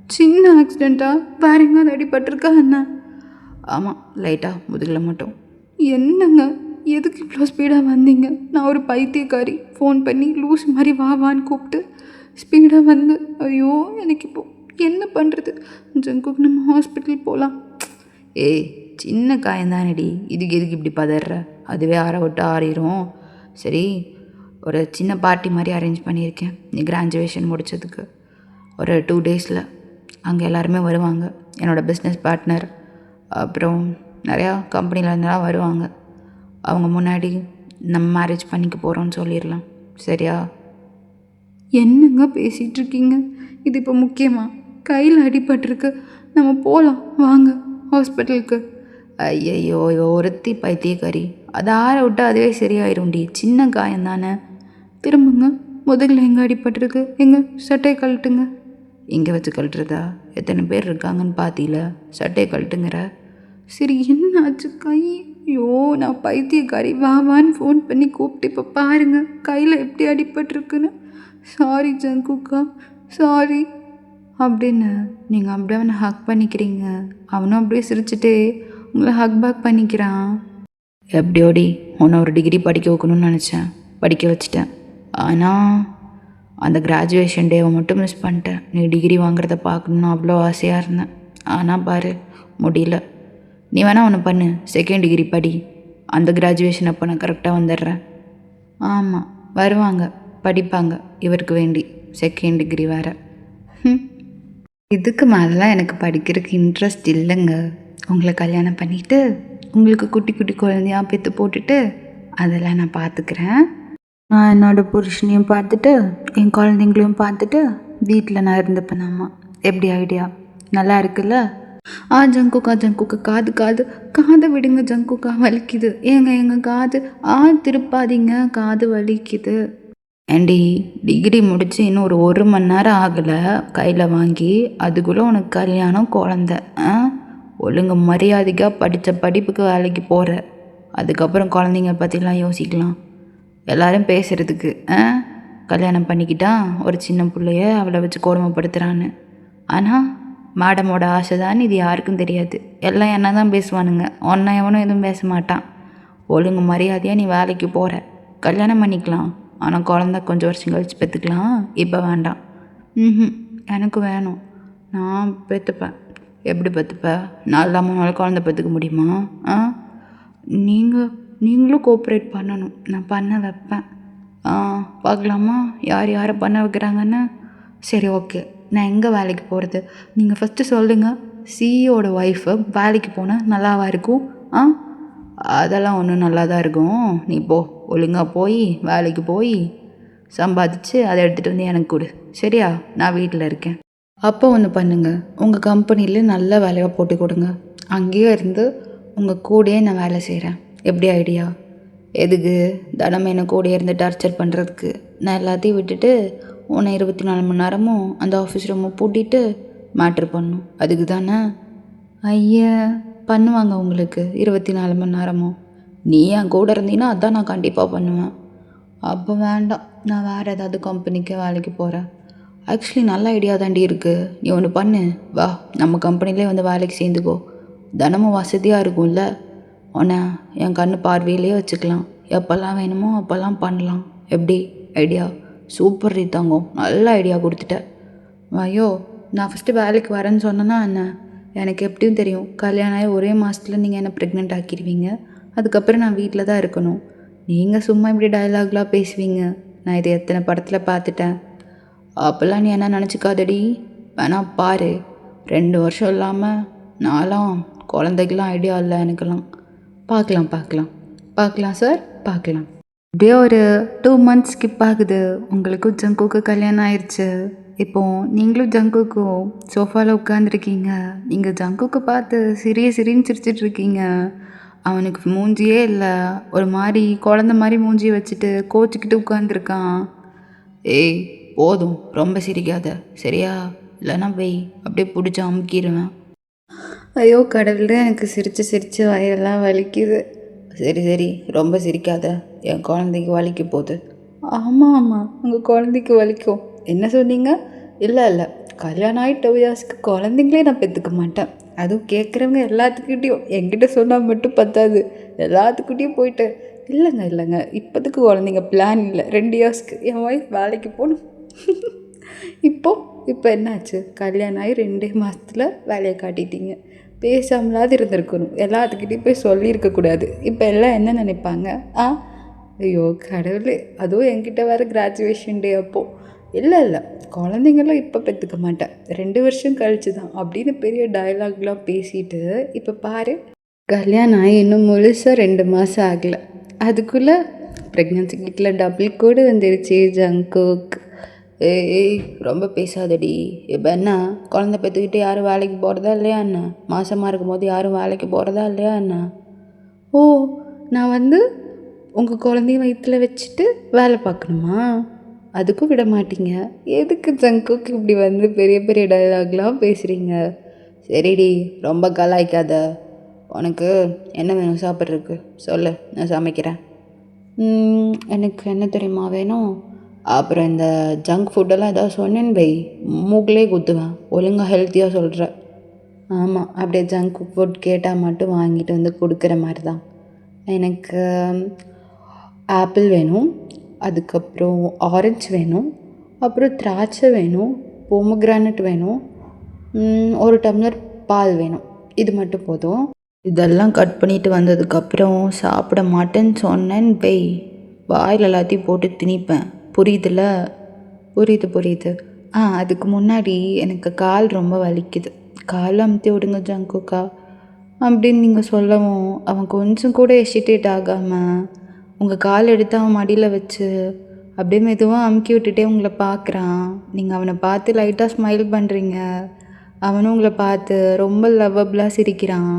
A: சின்ன ஆக்சிடெண்ட்டா? வேற எங்கேயாவது அடிபட்டிருக்கா என்ன?
B: ஆமாம், லைட்டாக முதுகில் மட்டும்.
A: என்னங்க எதுக்கு இவ்வளோ ஸ்பீடாக வந்தீங்க? நான் ஒரு பைத்தியக்காரி. ஃபோன் பண்ணி லூஸ் மாதிரி வா வான்னு கூப்பிட்டு ஸ்பீடாக வந்து ஐயோ எனக்கு இப்போ என்ன பண்ணுறது? ஜங்குக்கு நம்ம ஹாஸ்பிட்டல் போகலாம்.
B: ஏய், சின்ன காயந்தானடி, இதுக்கு எதுக்கு இப்படி பதற? அதுவே ஆற விட்டு ஆறிடும். சரி, ஒரு சின்ன பார்ட்டி மாதிரி அரேஞ்ச் பண்ணியிருக்கேன் நீ கிராஜுவேஷன் முடித்ததுக்கு. ஒரு 2 டேஸில் அங்கே எல்லாருமே வருவாங்க. என்னோடய பிஸ்னஸ் பார்ட்னர், அப்புறம் நிறையா கம்பெனியில் இருந்தெல்லாம் வருவாங்க. அவங்க முன்னாடி நம்ம மேரேஜ் பண்ணிக்க போகிறோன்னு சொல்லிடலாம். சரியா?
A: என்னங்க பேசிகிட்டு இருக்கீங்க? இது இப்போ முக்கியமா? கையில் அடிபட்டிருக்கு, நம்ம போகலாம் வாங்க ஹாஸ்பிட்டலுக்கு.
B: ஐயையோ, ஒருத்தி பைத்தியக்காரி. அதை ஆற விட்டு அதுவே சரியாயிரும்டி. சின்ன காயம் தானே.
A: திரும்புங்க. முதல்ல எங்கே அடிபட்டிருக்கு? எங்கே சட்டையை கழட்டுங்க.
B: இங்கே வச்சு கழட்டுறதா? எத்தனை பேர் இருக்காங்கன்னு பார்த்தீல, சட்டையை கழட்டுங்கிற.
A: சரி, என்ன ஆச்சு கை? ஐயோ, நான் பைத்தியக்காரி. வா வான்னு ஃபோன் பண்ணி கூப்பிட்டு இப்போ பாருங்க கையில் எப்படி அடிபட்டிருக்குன்னு. சாரி ஜங்குக்கா, சாரி அப்படின்னு நீங்கள் அப்படியே அவனை ஹக் பண்ணிக்கிறீங்க. அவனும் அப்படியே சிரிச்சுட்டே உங்களை ஹக் பேக் பண்ணிக்கிறான்.
B: எப்படியோடி உன்னை ஒரு டிகிரி படிக்க வைக்கணும்னு நினச்சேன், படிக்க வச்சிட்டேன். ஆனால் அந்த கிராஜுவேஷன் டேவை மட்டும் மிஸ் பண்ணிட்டேன். நீ டிகிரி வாங்குறத பார்க்கணுன்னு அவ்வளோ ஆசையாக இருந்தேன். ஆனால் பாரு, முடியல. நீ வேணால் ஒன்று பண்ணு, செகண்ட் டிகிரி படி. அந்த கிராஜுவேஷன் அப்போ நான் கரெக்டாக வந்துடுறேன்.
A: ஆமாம், வருவாங்க, படிப்பாங்க இவருக்கு வேண்டி. செகண்ட் டிகிரி வேறு. இதுக்கு மேலெலாம் எனக்கு படிக்கிறதுக்கு இன்ட்ரெஸ்ட் இல்லைங்க. உங்களை கல்யாணம் பண்ணிவிட்டு உங்களுக்கு குட்டி குட்டி குழந்தையாக பெற்று போட்டுட்டு அதெல்லாம் நான் பார்த்துக்கிறேன். நான் என்னோடய புருஷனையும் பார்த்துட்டு என் குழந்தைங்களையும் பார்த்துட்டு வீட்டில் நான் இருந்துப்பேன். ஆமாம், எப்படி ஐடியா? நல்லா இருக்குல்ல? ஜங்குக்கா காதை விடுங்க ஜங்குக்கா, வலிக்குது. எங்க காது திருப்பாதீங்க, காது வலிக்குது.
B: ஏண்டி, டிகிரி முடித்து இன்னும் ஒரு மணி நேரம் ஆகலை கையில் வாங்கி, அதுக்குள்ளே உனக்கு கல்யாணம், குழந்த. ஒழுங்கு மரியாதைக்காக படித்த படிப்புக்கு வேலைக்கு போகிற. அதுக்கப்புறம் குழந்தைங்க பற்றிலாம் யோசிக்கலாம். எல்லோரும் பேசுகிறதுக்கு கல்யாணம் பண்ணிக்கிட்டா ஒரு சின்ன பிள்ளைய அவளை வச்சு கொடுமைப்படுத்துகிறான்னு. ஆனால் மேடமோட ஆசை தான் இது யாருக்கும் தெரியாது. எல்லாம் என்ன தான் பேசுவானுங்க, ஒன்றை எவனும் எதுவும் பேச மாட்டான். ஒழுங்கு மரியாதையாக நீ வேலைக்கு போகிற, கல்யாணம் பண்ணிக்கலாம். ஆனால் குழந்த கொஞ்சம் வருஷம் கழித்து பெற்றுக்கலாம், இப்போ வேண்டாம். எனக்கு வேணும், நான் பெற்றுப்பேன். எப்படி பெற்றுப்பேன்? நான் இல்லாமல் உன்னால் குழந்த பெற்றுக்க முடியுமா? நீங்களும் கோஆப்ரேட் பண்ணணும், நான் பண்ண வைப்பேன். பார்க்கலாமா யார் யாரை பண்ண வைக்கிறாங்கன்னு? சரி, ஓகே. நான் எங்கே வேலைக்கு போகிறது? நீங்கள் ஃபஸ்ட்டு சொல்லுங்கள். சிஇஓட ஒய்ஃபு வேலைக்கு போனால் நல்லாவா இருக்கும்? அதெல்லாம் ஒன்றும் நல்லா தான் இருக்கும். நீ போ, ஒழுங்காக போய் வேலைக்கு போய் சம்பாதிச்சு அதை எடுத்துகிட்டு வந்து எனக்கு கொடு. சரியா? நான் வீட்டில் இருக்கேன்.
A: அப்போ ஒன்று பண்ணுங்கள், உங்கள் கம்பெனியில் நல்ல வேலையாக போட்டு கொடுங்க. அங்கேயே இருந்து உங்கள் கூடயே நான் வேலை செய்கிறேன். எப்படி ஐடியா?
B: எதுக்கு தினமும் என்ன கூடயே இருந்து டார்ச்சர் பண்ணுறதுக்கு? நான் எல்லாத்தையும் விட்டுட்டு உன்னை 24 மணி நேரமும் அந்த ஆஃபீஸ் ரூமை பூட்டிட்டு மேட்ரு பண்ணும், அதுக்கு தானே?
A: ஐயா, பண்ணுவாங்க உங்களுக்கு 24 மணி நேரமும்.
B: நீ என் கூட இருந்தீன்னா அதான் நான் கண்டிப்பாக பண்ணுவேன்.
A: அப்போ வேண்டாம், நான் வேறு ஏதாவது கம்பெனிக்கு வேலைக்கு போகிறேன்.
B: ஆக்சுவலி நல்ல ஐடியா தாண்டி இருக்குது. நீ ஒன்று பண்ணு, வா நம்ம கம்பெனிலே வந்து வேலைக்கு சேர்ந்துக்கோ. தினமும் வசதியாக இருக்கும்ல, உன்னை என் கண்ணு பார்வையிலே வச்சுக்கலாம். எப்போல்லாம் வேணுமோ அப்போல்லாம் பண்ணலாம். எப்படி ஐடியா? சூப்பர் ரீத்தாங்கம், நல்ல ஐடியா கொடுத்துட்டேன்.
A: ஐயோ, நான் ஃபஸ்ட்டு வேலைக்கு வரேன்னு சொன்னேன்னா என்ன? எனக்கு எப்படியும் தெரியும், கல்யாணம் ஆகி ஒரே மாதத்தில் நீங்கள் என்னை ப்ரெக்னென்ட் ஆக்கிடுவீங்க. அதுக்கப்புறம் நான் வீட்டில் தான் இருக்கணும். நீங்கள் சும்மா இப்படி டயலாக்லாம் பேசுவீங்க. நான் இதை எத்தனை படத்தில் பார்த்துட்டேன்.
B: அப்போல்லாம் நீ என்ன நினச்சிக்காதடி. வேணா பாரு, 2 வருஷம் இல்லாமல் நான்லாம் குழந்தைக்கெலாம் ஐடியா இல்லை எனக்கெல்லாம்.
A: பார்க்கலாம் சார், பார்க்கலாம். இப்படியே ஒரு 2 months ஸ்கிப் ஆகுது. உங்களுக்கும் ஜங்குக்கு கல்யாணம் ஆயிடுச்சு. இப்போது நீங்களும் ஜங்குக்கும் சோஃபாவில் உட்காந்துருக்கீங்க. நீங்கள் ஜங்குக்கு பார்த்து சிரின்னு சிரிச்சிட்ருக்கீங்க. அவனுக்கு மூஞ்சியே இல்லை, ஒரு மாதிரி குழந்த மாதிரி மூஞ்சியை வச்சுட்டு கோச்சிக்கிட்டு உட்காந்துருக்கான்.
B: ஏய் போதும், ரொம்ப சிரிக்காத சரியா? இல்லைன்னா வெய், அப்படியே பிடிச்சி அமுக்கிடுவேன்.
A: ஐயோ கடவுளே, எனக்கு சிரித்து வயரெல்லாம் வலிக்குது.
B: சரி ரொம்ப சிரிக்காத, என் குழந்தைக்கு வலிக்க போகுது.
A: ஆமாம், உங்கள் குழந்தைக்கு வலிக்கும். என்ன சொன்னீங்க? இல்லை, கல்யாணம் ஆகி 2 yearsக்கு குழந்தைங்களே நான் பெற்றுக்க மாட்டேன். அதுவும் கேட்குறவங்க எல்லாத்துக்கிட்டேயும், என்கிட்ட சொன்னால் மட்டும் பத்தாது, எல்லாத்துக்கிட்டேயும் போயிட்டு இல்லைங்க இப்போதைக்கு குழந்தைங்க பிளான் இல்லை. 2 இயர்ஸ்க்கு என் ஒய்ஃப் வேலைக்கு போகணும். இப்போ என்னாச்சு, கல்யாணம் ஆகி 2 மாதத்தில் வேலையை காட்டிட்டீங்க. பேசாமலாவது இருந்திருக்கணும், எல்லாத்துக்கிட்டையும் போய் சொல்லியிருக்கக்கூடாது. இப்போ எல்லாம் என்ன நினைப்பாங்க? ஐயோ கடவுளே, அதுவும் என்கிட்ட வேறு கிராஜுவேஷன் டே அப்போது. இல்லை குழந்தைங்களாம் இப்போ பெற்றுக்க மாட்டேன், 2 வருஷம் கழிச்சு தான் அப்படின்னு பெரிய டயலாக்லாம் பேசிட்டு இப்போ பாரு, கல்யாணம் ஆகி இன்னும் முழுசாக 2 மாதம் ஆகலை, அதுக்குள்ளே ப்ரெக்னன்சி கிட்டில் டபுள் கூட வந்துடுச்சு. ஜங்குக், ஏய் ரொம்ப பேசாதடி. இப்போ என்ன, குழந்தை பெற்றுக்கிட்டு யாரும் வேலைக்கு போகிறதா இல்லையா என்ன? மாதமாக இருக்கும்போது யாரும் வேலைக்கு போகிறதா இல்லையா என்ன? ஓ, நான் உங்கள் குழந்தைய வயிற்றில் வச்சுட்டு வேலை பார்க்கணுமா? அதுக்கும் விட மாட்டீங்க. எதுக்கு ஜங்குக்கு இப்படி பெரிய பெரிய டயலாக்லாம் பேசுகிறீங்க? சரிடி, ரொம்ப கலாய்க்காத. உனக்கு என்ன வேணும் சாப்பிட்றதுக்கு சொல்லு, நான் சமைக்கிறேன். எனக்கு என்ன தெரியுமா வேணும்? அப்புறம் இந்த ஜங்க் ஃபுட்டெல்லாம் ஏதாவது சொன்னேன்னு வை, மூக்கிலே குத்துவேன். ஒழுங்காக ஹெல்த்தியாக சொல்கிறேன். ஆமாம், அப்படியே ஜங்க் ஃபுட் கேட்டால் மட்டும் வாங்கிட்டு கொடுக்குற மாதிரி தான். எனக்கு ஆப்பிள் வேணும், அதுக்கப்புறம் ஆரஞ்சு வேணும், அப்புறம் திராட்சை வேணும், பொமோகிரானட் வேணும், 1 டம்ளர் பால் வேணும். இது மட்டும் போதும்.
B: இதெல்லாம் கட் பண்ணிட்டு வந்ததுக்கப்புறம் சாப்பிட மாட்டேன்னு சொன்னேன்னு போய் வாயில் எல்லாத்தையும் போட்டு திணிப்பேன். புரியுதுல? புரியுது. அதுக்கு முன்னாடி எனக்கு கால் ரொம்ப வலிக்குது, கால் அமுத்தி விடுங்க ஜங்குக்கா அப்படின்னு நீங்கள் சொல்லவும் அவன் கொஞ்சம் கூட எசிட்டேட் ஆகாமல் உங்கள் கால் எடுத்து அவன் மடியில் வச்சு அப்படியே மெதுவாக அமுக்கி விட்டுட்டே உங்களை பார்க்குறான். நீங்கள் அவனை பார்த்து லைட்டாக ஸ்மைல் பண்ணுறீங்க, அவனும் உங்களை பார்த்து ரொம்ப லவ்வபிளாக சிரிக்கிறான்.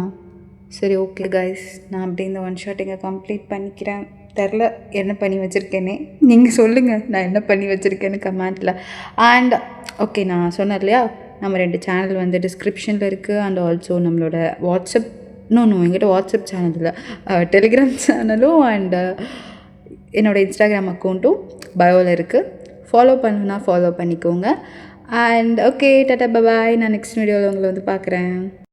B: சரி, ஓகே கைஸ், நான் அப்படியே இந்த 1 ஷாட் இங்கே கம்ப்ளீட் பண்ணிக்கிறேன். தெரில என்ன பண்ணி வச்சுருக்கேனே, நீங்கள் சொல்லுங்கள் நான் என்ன பண்ணி வச்சுருக்கேன்னு கமெண்ட்டில். அண்ட் ஓகே, நான் சொன்னேன் இல்லையா, நம்ம 2 சேனல் டிஸ்கிரிப்ஷனில் இருக்குது. அண்ட் ஆல்சோ நம்மளோட வாட்ஸ்அப் என்கிட்ட வாட்ஸ்அப் சேனல் இல்லை, டெலிகிராம் சேனலும் அண்டு என்னோடய இன்ஸ்டாகிராம் அக்கௌண்ட்டும் பயோவில் இருக்குது. ஃபாலோ பண்ணணுன்னா ஃபாலோ பண்ணிக்கோங்க. அண்ட் ஓகே, டாடா பாய். நான் நெக்ஸ்ட் வீடியோவில் உங்களை பார்க்குறேன்.